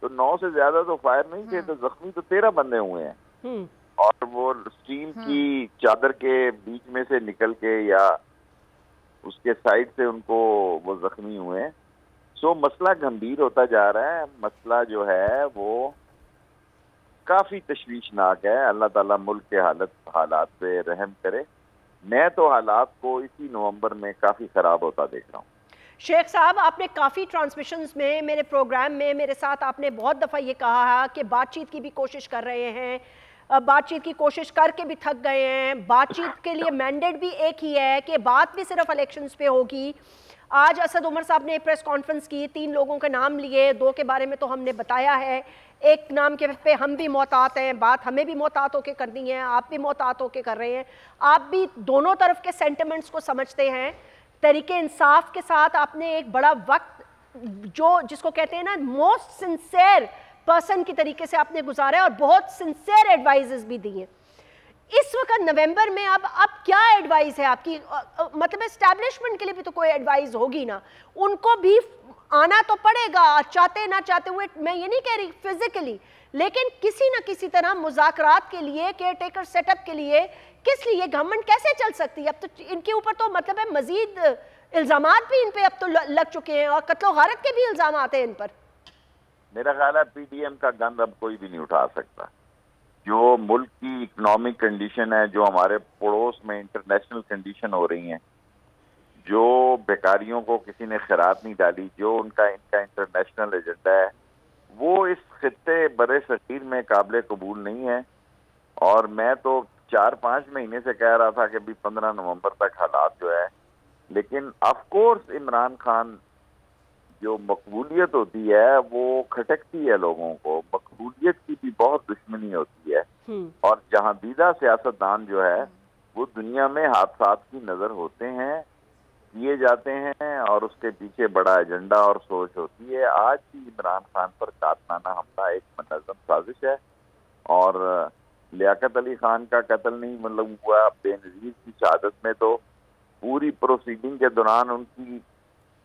تو 9 سے زیادہ تو فائر نہیں تھے. تو زخمی تو 13 بندے ہوئے ہیں, اور وہ اسٹیل کی چادر کے بیچ میں سے نکل کے یا اس کے سائڈ سے ان کو وہ زخمی ہوئے ہیں. سو مسئلہ گمبھیر ہوتا جا رہا ہے, مسئلہ جو ہے وہ کافی تشویشناک ہے. اللہ تعالیٰ ملک کے حالات پہ رحم کرے. میں تو حالات کو اسی نومبر میں کافی خراب ہوتا دیکھ رہا ہوں. شیخ صاحب, آپ نے کافی ٹرانسمیشنز میں میرے پروگرام میں میرے ساتھ آپ نے بہت دفعہ یہ کہا کہ بات چیت کی بھی کوشش کر رہے ہیں, بات چیت کی کوشش کر کے بھی تھک گئے ہیں. بات چیت کے لیے مینڈیٹ بھی ایک ہی ہے کہ بات بھی صرف الیکشنز پہ ہوگی. آج اسد عمر صاحب نے پریس کانفرنس کی, 3 لوگوں کے نام لیے, 2 کے بارے میں تو ہم نے بتایا ہے, ایک نام کے پہ ہم بھی محتاط ہیں, بات ہمیں بھی محتاط ہو کے کرنی ہے, آپ بھی محتاط ہو کے کر رہے ہیں. آپ بھی دونوں طرف کے سینٹیمنٹس کو سمجھتے ہیں. تحریک انصاف کے ساتھ آپ نے ایک بڑا وقت جس کو کہتے ہیں نا موسٹ سنسیئر پرسن کی طریقے سے آپ نے گزارا ہے, اور بہت سنسیئر ایڈوائزز بھی دیے. اس وقت نومبر میں اب کیا ایڈوائز ہے آپ کی؟ مطلب اسٹیبلشمنٹ کے لیے بھی تو کوئی ایڈوائز ہوگی نا, ان کو بھی آنا تو پڑے گا, چاہتے نہ چاہتے ہوئے. میں یہ نہیں کہہ رہی فزیکلی, لیکن کسی نہ کسی طرح مذاکرات کے لیے, کیئر ٹیکر سیٹ اپ کے لیے, کس لیے گورنمنٹ کیسے چل سکتی ہے؟ اب تو ان کے اوپر تو مطلب ہے مزید الزامات بھی ان پہ اب تو لگ چکے ہیں, اور قتل و غارت کے بھی الزامات ہیں ان پر. میرا خیال ہے پی ڈی ایم کا گند اب کوئی بھی نہیں اٹھا سکتا. جو ملک کی اکنامک کنڈیشن ہے, جو ہمارے پڑوس میں انٹرنیشنل کنڈیشن ہو رہی ہیں, جو بیکاریوں کو کسی نے خیرات نہیں ڈالی, جو ان کا انٹرنیشنل ایجنڈا ہے, وہ اس خطے برِ صغیر میں قابل قبول نہیں ہے. اور میں تو 4-5 مہینے سے کہہ رہا تھا کہ 15 نومبر تک حالات جو ہے, لیکن آف کورس عمران خان جو مقبولیت ہوتی ہے وہ کھٹکتی ہے لوگوں کو. مقبولیت کی بھی بہت دشمنی ہوتی ہے, اور جہاں دیدہ سیاستدان جو ہے وہ دنیا میں حادثات کی نظر ہوتے ہیں, کیے جاتے ہیں, اور اس کے پیچھے بڑا ایجنڈا اور سوچ ہوتی ہے. آج بھی عمران خان پر قاتلانہ حملہ ایک منظم سازش ہے, اور لیاقت علی خان کا قتل نہیں مطلب ہوا, بے نظیر کی شہادت میں تو پوری پروسیڈنگ کے دوران ان کی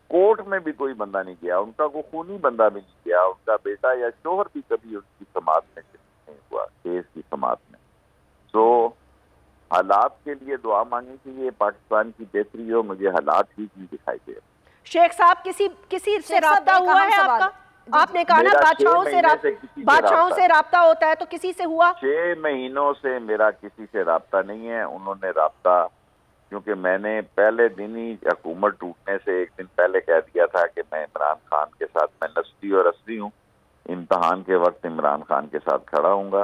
کورٹ میں بھی کوئی بندہ نہیں گیا, ان کا کوئی خونی بندہ بھی نہیں گیا, ان کا بیٹا یا شوہر بھی کبھی ان کی سماعت میں نہیں ہوا, کیس کی سماعت میں. تو حالات کے لیے دعا مانگی چاہیے, پاکستان کی بہتری ہو. مجھے حالات ٹھیک نہیں دکھائی دے. شیخ صاحب, کسی سے رابطہ ہوا ہے آپ کا؟ آپ نے کہا نا بادشاہوں سے رابطہ ہوتا ہے, تو کسی سے ہوا؟ 6 مہینوں سے میرا کسی سے رابطہ نہیں ہے. انہوں نے رابطہ, کیونکہ میں نے پہلے دن ہی حکومت ٹوٹنے سے 1 دن پہلے کہہ دیا تھا کہ میں عمران خان کے ساتھ, میں نسلی اور اصلی ہوں, امتحان کے وقت عمران خان کے ساتھ کھڑا ہوں گا.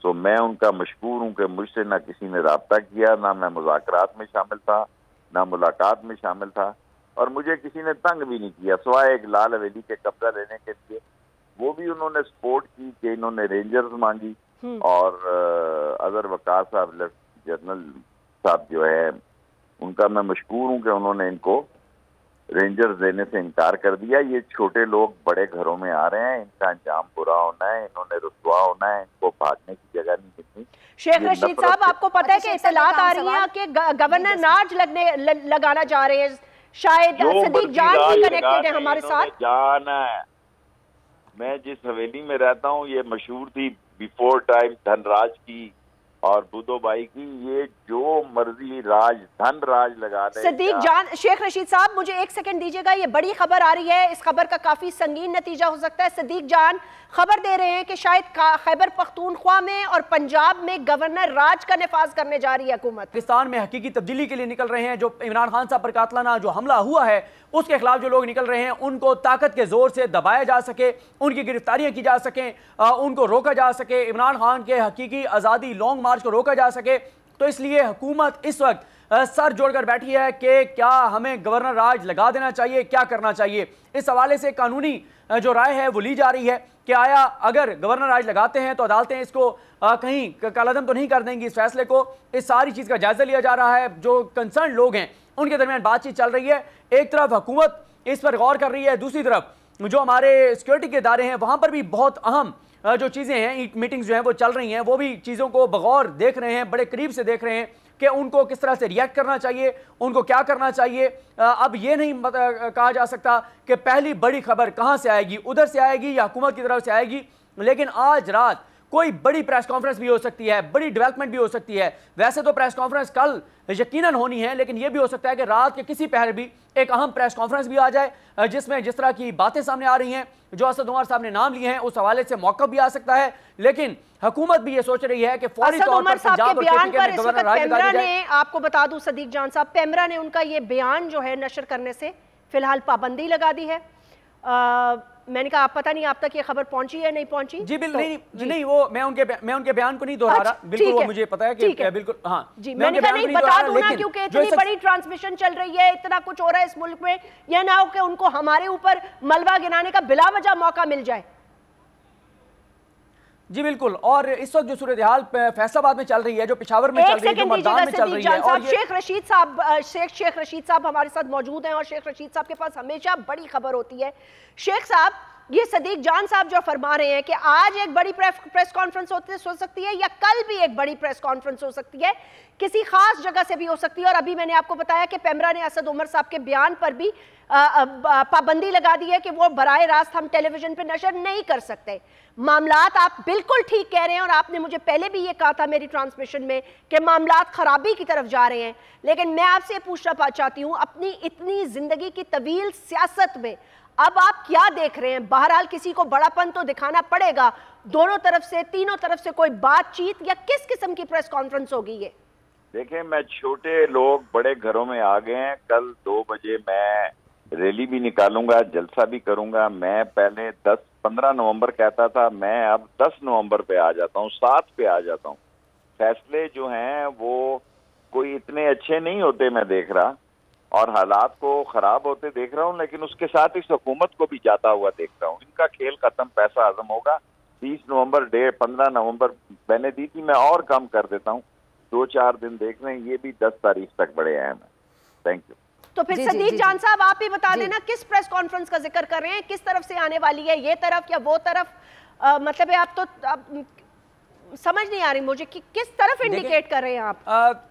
تو میں ان کا مشکور ہوں کہ مجھ سے نہ کسی نے رابطہ کیا, نہ میں مذاکرات میں شامل تھا, نہ ملاقات میں شامل تھا, اور مجھے کسی نے تنگ بھی نہیں کیا سوائے ایک لال حویلی کے قبضہ لینے کے لیے. وہ بھی انہوں نے سپورٹ کی کہ انہوں نے رینجرز مانگی, اور اظہر وقار صاحب جنرل صاحب جو ہے ان کا میں مشکور ہوں کہ انہوں نے ان کو رینجرز دینے سے انکار کر دیا. یہ چھوٹے لوگ بڑے گھروں میں آ رہے ہیں, ان کا انجام برا ہونا ہے, انہوں نے رسوا ہونا ہے, ان کو بھاگنے کی جگہ نہیں ملنی. شیخ رشید صاحب, آپ کو پتہ ہے کہ اطلاعات آ رہی ہیں کہ گورنر ناج لگانا چاہ رہے ہیں, شاید صدیق جان بھی کنیکٹڈ ہے ہمارے ساتھ. جان ہے, میں جس حویلی میں رہتا ہوں یہ مشہور تھی بیفور ٹائم دھن راج کی اور بدھو بھائی کی. یہ جو مرضی راج دھن راج لگا دے. صدیق جان, شیخ رشید صاحب مجھے 1 سیکنڈ دیجیے گا, یہ بڑی خبر آ رہی ہے, اس خبر کا کافی سنگین نتیجہ ہو سکتا ہے. صدیق جان خبر دے رہے ہیں کہ شاید خیبر پختونخوا میں اور پنجاب میں گورنر راج کا نفاذ کرنے جا رہی ہے حکومت. پاکستان میں حقیقی تبدیلی کے لیے نکل رہے ہیں. جو عمران خان صاحب پر قاتلانہ جو حملہ ہوا ہے اس کے خلاف جو لوگ نکل رہے ہیں, ان کو طاقت کے زور سے دبایا جا سکے, ان کی گرفتاریاں کی جا سکیں, ان کو روکا جا سکے, عمران خان کے حقیقی آزادی لانگ مارچ کو روکا جا سکے. تو اس لیے حکومت اس وقت सर जोड़ कर बैठी है कि क्या हमें गवर्नर राज लगा देना चाहिए, क्या करना चाहिए। इस हवाले से कानूनी जो राय है वो ली जा रही है कि आया अगर गवर्नर राज लगाते हैं तो अदालतें इसको कहीं कालादम तो नहीं कर देंगी इस फैसले को। इस सारी चीज़ का जायजा लिया जा रहा है, जो कंसर्न लोग हैं उनके दरमियान बातचीत चल रही है। एक तरफ हुकूमत इस पर गौर कर रही है, दूसरी तरफ जो हमारे सिक्योरिटी के इदारे हैं वहाँ पर भी बहुत अहम जो चीज़ें हैं, मीटिंग्स जो हैं वो चल रही हैं, वो भी चीज़ों को बगौर देख रहे हैं, बड़े करीब से देख रहे हैं कि उनको किस तरह से रिएक्ट करना चाहिए, उनको क्या करना चाहिए। अब ये नहीं कहा जा सकता कि पहली बड़ी खबर कहाँ से आएगी, उधर से आएगी या हुकूमत की तरफ से आएगी, लेकिन आज रात कोई बड़ी प्रेस कॉन्फ्रेंस भी हो सकती है, बड़ी डेवलपमेंट भी हो सकती है। वैसे तो प्रेस कॉन्फ्रेंस कल यकीनन होनी है, लेकिन यह भी हो सकता है कि रात के किसी पहर भी एक अहम प्रेस कॉन्फ्रेंस भी आ जाए जिसमें जिस तरह की बातें सामने आ रही हैं, जो असद उमर साहब ने नाम लिए हैं, उस हवाले से मौका भी आ सकता है। लेकिन हुकूमत भी ये सोच रही है कि फौरी तौर पर पंजाब और केपी में गवर्नर राज लगा दिया जाए। आपको बता दूं सदीक जान साहब, पेमरा ने उनका ये बयान जो है नशर करने से फिलहाल पाबंदी लगा दी है। मैंने कहा आप पता नहीं आप तक ये खबर पहुंची है नहीं पहुंची। जी बिल्कुल नहीं, वो मैं उनके बयान को नहीं दोहरा रहा, बिल्कुल वो मुझे पता है कि बिल्कुल हाँ जी, मैंने कहा नहीं बता दूं ना, क्योंकि इतनी बड़ी ट्रांसमिशन चल रही है, इतना कुछ हो रहा है इस मुल्क में, यह ना हो कि उनको हमारे ऊपर मलबा गिराने का बिला वजह मौका मिल जाए। जी बिल्कुल, और इस वक्त जो सूरत हाल फैसलाबाद में चल रही है, जो पेशावर में चल रही है, जो मर्दान में चल रही है, और शेख रशीद साहब हमारे साथ मौजूद हैं और शेख रशीद साहब के पास हमेशा बड़ी खबर होती है। शेख साहब, ये सदीक जान साहब जो फरमा रहे हैं कि आज एक बड़ी प्रेस कॉन्फ्रेंस हो सकती है या कल भी एक बड़ी प्रेस कॉन्फ्रेंस हो सकती है, किसी खास जगह से भी हो सकती है, और अभी मैंने आपको बताया कि पेमरा ने असद उमर साहब के बयान पर भी पाबंदी लगा दी है कि वो बराह रास्त हम टेलीविजन पे नशर नहीं कर सकते। मामलात आप बिल्कुल ठीक कह रहे हैं, और आपने मुझे पहले भी ये कहा था मेरी ट्रांसमिशन में कि मामलात खराबी की तरफ जा रहे हैं, लेकिन मैं आपसे पूछना चाहती हूँ, अपनी इतनी जिंदगी की तवील सियासत में अब आप क्या देख रहे हैं? बहरहाल किसी को बड़ापन तो दिखाना पड़ेगा, दोनों तरफ से, तीनों तरफ से कोई बातचीत या किस किस्म की प्रेस कॉन्फ्रेंस होगी ये? देखें, मैं छोटे लोग बड़े घरों में आ गए हैं। कल 2 बजे मैं रैली भी निकालूंगा, जलसा भी करूंगा। मैं पहले 10-15 नवंबर कहता था, मैं अब 10 नवंबर पे आ जाता हूँ, 7 पे आ जाता हूँ। फैसले जो हैं वो कोई इतने अच्छे नहीं होते मैं देख रहा, और हालात को खराब होते देख रहा हूँ, लेकिन उसके साथ इस हुकूमत को भी जाता हुआ देख रहा हूँ। इनका खेल खत्म, पैसा हजम होगा। 30 नवंबर डे 15 नवंबर मैंने दी थी, मैं और कम कर देता हूँ, 2-4 दिन देख रहे हैं, ये भी 10 तारीख तक बड़े अहम है। Thank you. तो फिर सदीक जान साहब आप ही बता देना किस प्रेस कॉन्फ्रेंस का जिक्र कर रहे हैं, किस तरफ से आने वाली है, ये तरफ या वो तरफ? मतलब है आप समझ नहीं आ रही मुझे कि किस तरफ इंडिकेट कर रहे हैं आप।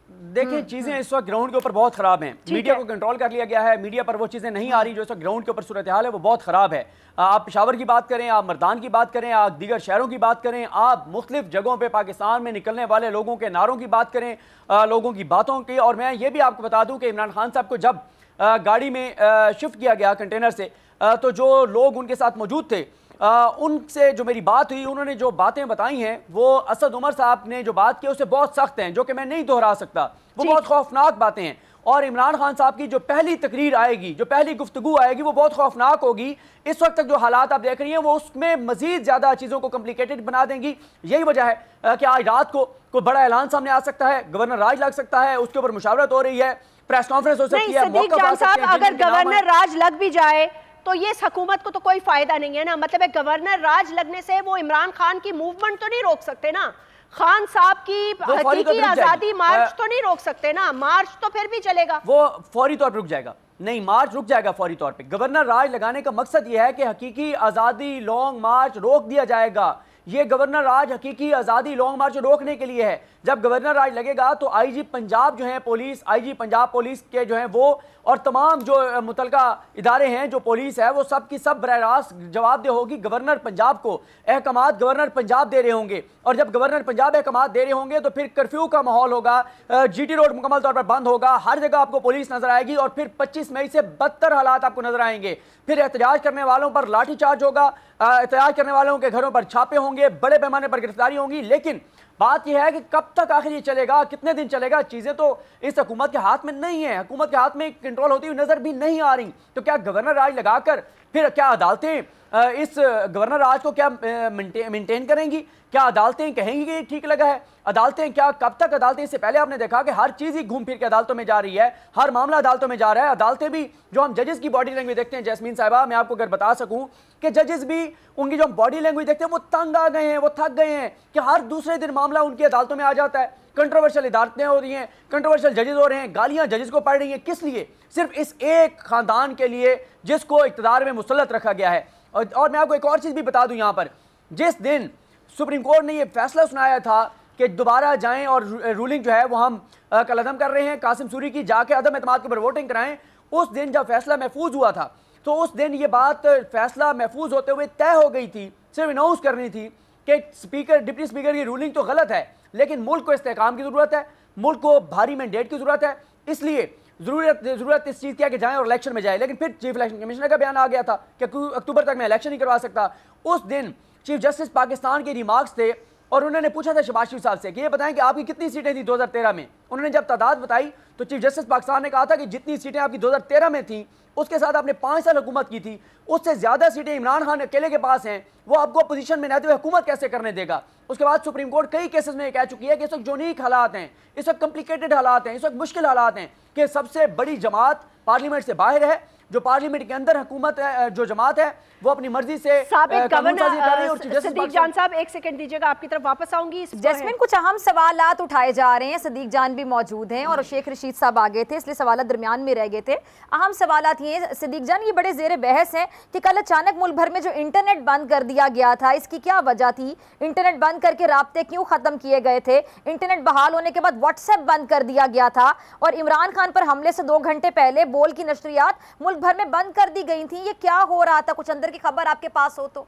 देखिए, चीजें इस वक्त ग्राउंड के ऊपर बहुत खराब हैं, मीडिया को कंट्रोल कर लिया गया है, मीडिया पर वो चीजें नहीं आ रही जो इस वक्त ग्राउंड के ऊपर सूरत हाल है वो बहुत खराब है। आप पेशावर की बात करें, आप मर्दान की बात करें, आप दीगर शहरों की बात करें, आप मुख्तलिफ जगहों पे पाकिस्तान में निकलने वाले लोगों के नारों की बात करें, लोगों की बातों की। और मैं ये भी आपको बता दूं कि इमरान खान साहब को जब गाड़ी में शिफ्ट किया गया कंटेनर से, तो जो लोग उनके साथ मौजूद थे उनसे जो मेरी बात हुई, उन्होंने जो बातें बताई हैं वो असद उमर साहब ने जो बात की उससे बहुत सख्त हैं, जो कि मैं नहीं दोहरा सकता। वो बहुत खौफनाक बातें हैं, और इमरान खान साहब की जो पहली तकरीर आएगी, जो पहली गुफ्तगू आएगी, वो बहुत खौफनाक होगी। इस वक्त तक जो हालात आप देख रही हैं वो उसमें मजीद ज़्यादा चीज़ों को कॉम्प्लिकेटेड बना देंगी। यही वजह है कि आज रात को कोई बड़ा ऐलान सामने आ सकता है, गवर्नर राज लग सकता है, उसके ऊपर मुशावरत हो रही है, प्रेस कॉन्फ्रेंस हो सकती है। अगर गवर्नर राज लग भी जाए तो ये इस हुकूमत को तो कोई फायदा नहीं है ना। मतलब है गवर्नर राज लगने से वो इमरान खान की मूवमेंट तो नहीं रोक सकते ना, खान साहब की हकीकी आजादी मार्च तो नहीं रोक सकते ना, मार्च तो फिर भी चलेगा, वो फौरी तौर पर रुक जाएगा। नहीं, मार्च रुक जाएगा फौरी तौर पे। गवर्नर राज लगाने का मकसद ये है कि हकीकी आजादी लॉन्ग मार्च रोक दिया जाएगा। ये गवर्नर राज हकीकी आजादी लॉन्ग मार्च रोकने के लिए है। जब गवर्नर राज लगेगा तो आईजी पंजाब जो है पुलिस, आईजी पंजाब पुलिस के जो है वो, और तमाम जो मुतलका इदारे हैं, जो पुलिस है, वो सब की सब बराह रास्त जवाबदेह होगी गवर्नर पंजाब को। अहकामात गवर्नर पंजाब दे रहे होंगे, और जब गवर्नर पंजाब अहकामात दे रहे होंगे तो फिर कर्फ्यू का माहौल होगा, जीटी रोड मुकम्मल तौर पर बंद होगा, हर जगह आपको पुलिस नजर आएगी, और फिर 25 मई से बदतर हालात आपको नजर आएंगे। फिर एहतजाज करने वालों पर लाठीचार्ज होगा, एहतजाज करने वालों के घरों पर छापे होंगे, बड़े पैमाने पर गिरफ्तारी होंगी। लेकिन बात यह है कि कब तक आखिर ये चलेगा, कितने दिन चलेगा? चीजें तो इस हुकूमत के हाथ में नहीं है, हुकूमत के हाथ में कंट्रोल होती हुई नजर भी नहीं आ रही। तो क्या गवर्नर राज लगाकर फिर क्या अदालतें इस गवर्नर राज को क्या मेंटेन करेंगी? क्या अदालतें कहेंगी कि ठीक लगा है? अदालतें क्या, कब तक अदालतें? इससे पहले आपने देखा कि हर चीज़ ही घूम फिर के अदालतों में जा रही है, हर मामला अदालतों में जा रहा है। अदालतें भी, जो हम जजेस की बॉडी लैंग्वेज देखते हैं जैस्मीन साहिबा, मैं आपको अगर बता सकूं कि जजेस भी उनकी जो बॉडी लैंग्वेज देखते हैं वो तंग आ गए हैं, वो थक गए हैं कि हर दूसरे दिन मामला उनकी अदालतों में आ जाता है। कंट्रोवर्शियल अदालतें हो रही हैं, कंट्रोवर्शियल जजेस हो रहे हैं, गालियां जजेस को पड़ रही हैं। किस लिए? सिर्फ इस एक खानदान के लिए जिसको इक़्तिदार में मुसल्लत रखा गया है। और मैं आपको एक और चीज़ भी बता दूं, यहाँ पर जिस दिन सुप्रीम कोर्ट ने ये फैसला सुनाया था कि दोबारा जाएं और रूलिंग जो है वो हम कलअदम कर रहे हैं, कासिम सूरी की जाके अदम एतमाद के ऊपर वोटिंग कराएं, उस दिन जब फैसला महफूज हुआ था तो उस दिन ये बात फैसला महफूज होते हुए तय हो गई थी, सिर्फ अनाउंस करनी थी कि स्पीकर, डिप्टी स्पीकर की रूलिंग तो गलत है लेकिन मुल्क को इस्तेहकाम की ज़रूरत है, मुल्क को भारी मैंडेट की ज़रूरत है, इसलिए ज़रूरत इस चीज़ की है कि जाएं और इलेक्शन में जाए। लेकिन फिर चीफ इलेक्शन कमिश्नर का बयान आ गया था कि अक्टूबर तक मैं इलेक्शन नहीं करवा सकता। उस दिन चीफ जस्टिस पाकिस्तान के रिमार्क्स थे और उन्होंने पूछा था शहबाज शरीफ साहब से कि ये बताएं कि आपकी कितनी सीटें थी 2013 में। उन्होंने जब तादाद बताई तो चीफ जस्टिस पाकिस्तान ने कहा था कि जितनी सीटें आपकी 2013 में थी उसके साथ आपने 5 साल हुकूमत की थी, उससे ज़्यादा सीटें इमरान खान अकेले के पास हैं, वो आपको अपोजिशन में रहते हुए हुकूमत कैसे करने देगा। उसके बाद सुप्रीम कोर्ट कई केसेस में कह चुकी है कि इस वक्त यूनिक हालात हैं, इस वक्त कॉम्प्लिकेटेड हालात हैं, इस वक्त मुश्किल हालात हैं कि सबसे बड़ी जमात पार्लियामेंट से बाहर है, जो पार्लियामेंट के अंदर हुकूमत है, जो जमात है वो अपनी मर्जी से सदीक जान साहब एक सेकंड दीजिएगा, आपकी तरफ वापस आऊंगी। जैस्मिन, कुछ अहम सवालात उठाए जा रहे हैं, सदीक जान भी मौजूद हैं और शेख रशीद साहब आ गए थे इसलिए सवाल दरमियान में रह गए थे। अहम सवालात ये सदीक जान, ये बड़े जेर बहस हैं कि कल अचानक मुल्क भर में जो इंटरनेट बंद कर दिया गया था, इसकी क्या वजह थी? इंटरनेट बंद करके राब्ते क्यों खत्म किए गए थे? इंटरनेट बहाल होने के बाद व्हाट्सएप बंद कर दिया गया था और इमरान खान पर हमले से 2 घंटे पहले बोल की नशरियात मुल्क भर में बंद कर दी गई थी। ये क्या हो रहा था? कुछ अंदर की खबर आपके पास हो तो।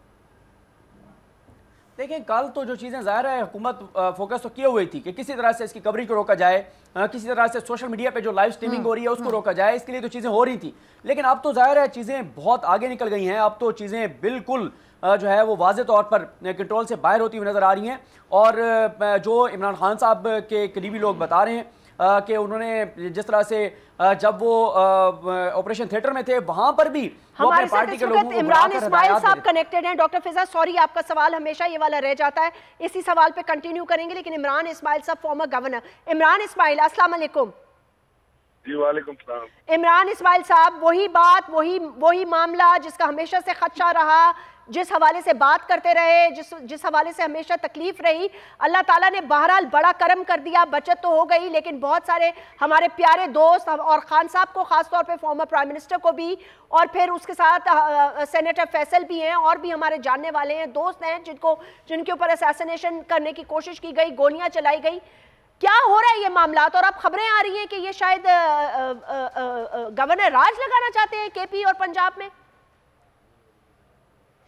देखें, कल तो जो चीज़ें ज़ाहिर है हुकूमत फोकस तो किए हुई थी कि किसी तरह से इसकी कवरेज को रोका जाए, किसी तरह से सोशल मीडिया पे जो लाइव स्ट्रीमिंग हो रही है उसको रोका जाए, इसके लिए तो चीज़ें हो रही थी। लेकिन अब तो ज़ाहिर है चीज़ें बहुत आगे निकल गई हैं, अब तो चीज़ें बिल्कुल जो है वो वाज़े तौर पर कंट्रोल से बाहर होती हुई नज़र आ रही हैं। और जो इमरान खान साहब के करीबी लोग बता रहे हैं कि उन्होंने जिस तरह से जब वो ऑपरेशन थिएटर में थे वहां पर भी हमारे पार्टी के लोगों को इमरान इस्माइल साहब कनेक्टेड हैं। डॉक्टर फिजा, सॉरी आपका सवाल हमेशा ये वाला रह जाता है, इसी सवाल पे कंटिन्यू करेंगे, लेकिन इमरान इस्माइल साहब फॉर्मर गवर्नर। इमरान इस्माइल, अस्सलाम वालेकुम। जी वालेकुम सलाम। इमरान इस्माइल साहब, वही बात, वही मामला जिसका हमेशा से खदशा रहा, जिस हवाले से बात करते रहे, जिस हवाले से हमेशा तकलीफ रही, अल्लाह ताला ने बहरहाल बड़ा करम कर दिया, बचत तो हो गई, लेकिन बहुत सारे हमारे प्यारे दोस्त और खान साहब को खास तौर पे फॉर्मर प्राइम मिनिस्टर को भी, और फिर उसके साथ सेनेटर फैसल भी हैं और भी हमारे जानने वाले हैं, दोस्त हैं जिनके ऊपर असैसिनेशन करने की कोशिश की गई, गोलियां चलाई गई। क्या हो रहा है ये मामलात? और अब खबरें आ रही हैं कि ये शायद गवर्नर राज लगाना चाहते हैं केपी और पंजाब में।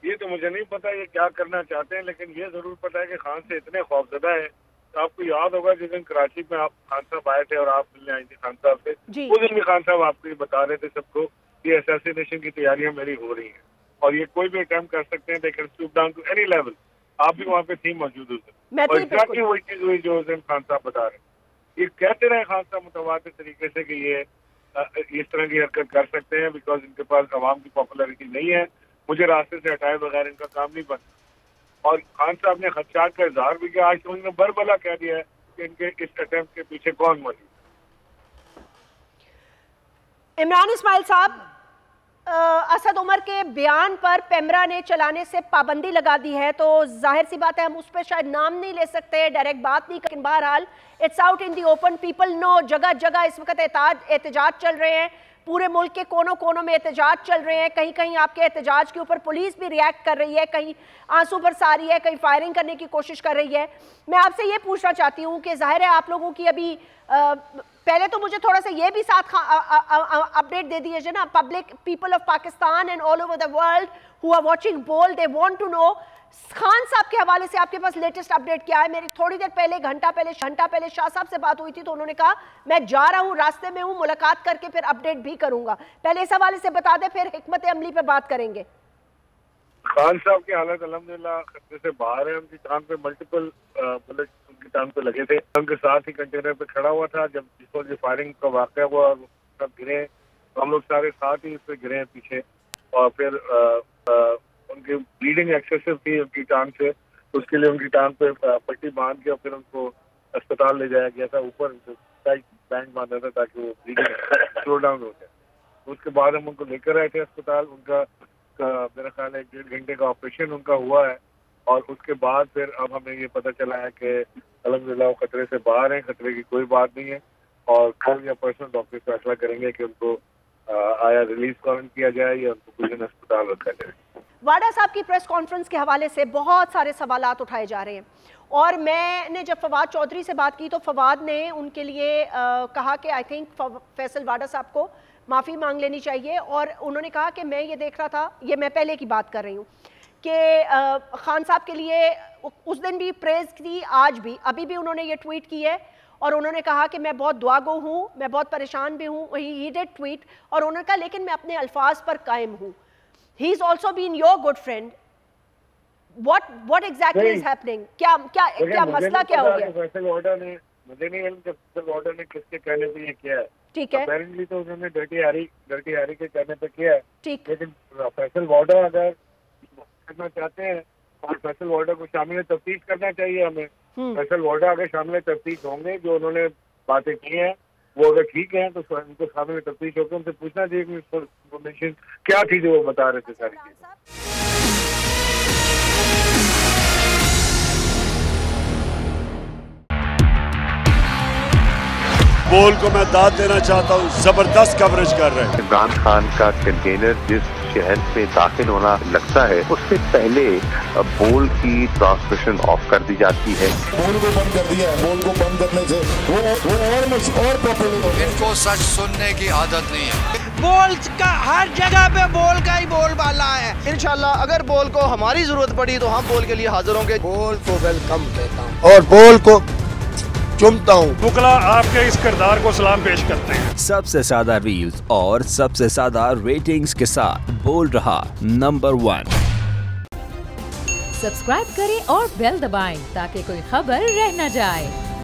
ये तो मुझे नहीं पता ये क्या करना चाहते हैं, लेकिन ये जरूर पता है कि खान से इतने खौफजदा है। तो आपको याद होगा जिस दिन कराची में आप खान साहब आए थे और आप मिलने आई थी खान साहब से, उस दिन भी खान साहब आपको ये बता रहे थे सबको कि असैसिनेशन की तैयारियां मेरी हो रही हैं और ये कोई भी अटेम्प्ट कर सकते हैं, they can stoop down to any level. आप भी वहाँ पे थी मौजूद उस दिन, और एग्जैक्टली वही चीज हुई जो उस दिन खान साहब बता रहे हैं। ये कहते रहे खान साहब मुतवातिर तरीके से कि ये इस तरह की हरकत कर सकते हैं बिकॉज इनके पास अवाम की पॉपुलरिटी नहीं है, मुझे रास्ते से हटाए बगैर इनका काम नहीं बनता। और खान साहब ने खदशात का इजहार भी किया, आज तो उन्होंने बरबला कह दिया है कि इनके इस अटेम्प्ट के पीछे कौन मौजूद है। इमरान इस्माइल साहब, असद उमर के बयान पर पेमरा ने चलाने से पाबंदी लगा दी है, तो जाहिर सी बात है हम उस पर शायद नाम नहीं ले सकते, डायरेक्ट बात नहीं, लेकिन बहरहाल it's out in the open, people know, जगह जगह इस वक्त एहतजाज चल रहे हैं, पूरे मुल्क के कोनों कोनों में एहतजाज चल रहे हैं। कहीं कहीं आपके एहतजाज के ऊपर पुलिस भी रिएक्ट कर रही है, कहीं आंसू बरसा रही है, कहीं फायरिंग करने की कोशिश कर रही है। मैं आपसे ये पूछना चाहती हूँ कि जाहिर है आप लोगों की अभी पहले तो मुझे थोड़ा सा ये भी साथ अपडेट दे दीजिए ना, public, people of Pakistan and all over the world who are watching बोल, they want to know Khan साहब के हवाले से आपके पास लेटेस्ट अपडेट क्या है। मेरी थोड़ी देर पहले, घंटा पहले शाह साहब से बात हुई थी तो उन्होंने कहा मैं जा रहा हूं, रास्ते में हूं, मुलाकात करके फिर अपडेट भी करूंगा। पहले इस हवाले से बता दें, फिर हिकमत अमली पे बात करेंगे। खान साहब की हालत अल्हम्दुलिल्लाह खतरे से बाहर है, उनकी टांग पे मल्टीपल बुलेट उनकी टांग पे लगे थे, उनके साथ ही कंटेनर पे खड़ा हुआ था जब जिस फायरिंग का वाक़या हुआ और सब गिरे, तो हम लोग सारे साथ ही उस पर गिरे हैं पीछे। और फिर उनकी ब्लीडिंग एक्सेसिव थी उनकी टांग से, उसके लिए उनकी टांग पे पट्टी बांध के और फिर उनको अस्पताल ले जाया गया था, ऊपर बैंड बांधा था ताकि वो ब्लीडिंग स्लो डाउन हो जाए। उसके बाद हम उनको लेकर आए थे अस्पताल, उनका मेरा ख्याल है 1.5 घंटे का ऑपरेशन उनका हुआ है, और उसके बाद फिर अब हमें ये पता चला है कि अल्हम्दुलिल्लाह वो खतरे से बाहर हैं, खतरे की कोई बात नहीं है, और कल या परसों डॉक्टर फैसला करेंगे कि उनको आया रिलीज कॉरन किया जाए या उनको कुछ दिन अस्पताल रखा जाए। वाडा साहब की प्रेस कॉन्फ्रेंस के हवाले से बहुत सारे सवालात उठाए जा रहे हैं, और मैंने जब फवाद चौधरी से बात की तो फवाद ने उनके लिए कहा कि आई थिंक फैसल वाडा साहब को माफ़ी मांग लेनी चाहिए, और उन्होंने कहा कि मैं ये देख रहा था, ये मैं पहले की बात कर रही हूँ, कि खान साहब के लिए उस दिन भी प्रेज़ की, आज भी, अभी भी उन्होंने ये ट्वीट की है, और उन्होंने कहा कि मैं बहुत दुआगो हूँ, मैं बहुत परेशान भी हूँ, ही डिड ट्वीट, और उन्होंने कहा लेकिन मैं अपने अल्फाज पर कायम हूँ। He is also been your good friend, what exactly is happening? क्या मसला क्या हो गया? फैसल वाडा ने, मुझे नहीं मालूम फैसल वाडा ने किसके कहने पे ये किया है, ठीक है, अपेरेंटली तो उन्होंने डर्टी हैरी के कहने पे किया है, ठीक, लेकिन फैसल वाडा अगर करना चाहते हैं और फैसल वाडा को शामिल तफ्तीश करना चाहिए हमें। फैसल वाडा अगर शामिल तफ्तीश होंगे, जो उन्होंने बातें की हैं वो अगर ठीक है तो उनको शामिल तफ्तीश होकर उनसे पूछना चाहिए कि इन्फॉर्मेशन क्या थी जो वो बता रहे थे सारी चीजें। बोल को मैं दाद देना चाहता हूँ, जबरदस्त कवरेज कर रहे हैं। इमरान खान का कंटेनर जिस शहर में दाखिल होना लगता है उससे पहले बोल की ट्रांसमिशन ऑफ कर दी जाती है। बोल को बंद कर दिया है, बोल को बंद करने से वो और पॉपुलर। इनको सच सुनने की आदत नहीं है। बोल का हर जगह पे बोल का ही बोल बाला है। इंशाल्लाह अगर बोल को हमारी जरूरत पड़ी तो हम बोल के लिए हाजिर होंगे। बोल को वेलकम कहता हूँ और बोल को चुमता हूँ। बुकला आपके इस किरदार को सलाम पेश करते हैं। सबसे ज्यादा रील्स और सबसे ज्यादा रेटिंग्स के साथ बोल रहा नंबर 1। सब्सक्राइब करें और बेल दबाएं ताकि कोई खबर रह न जाए।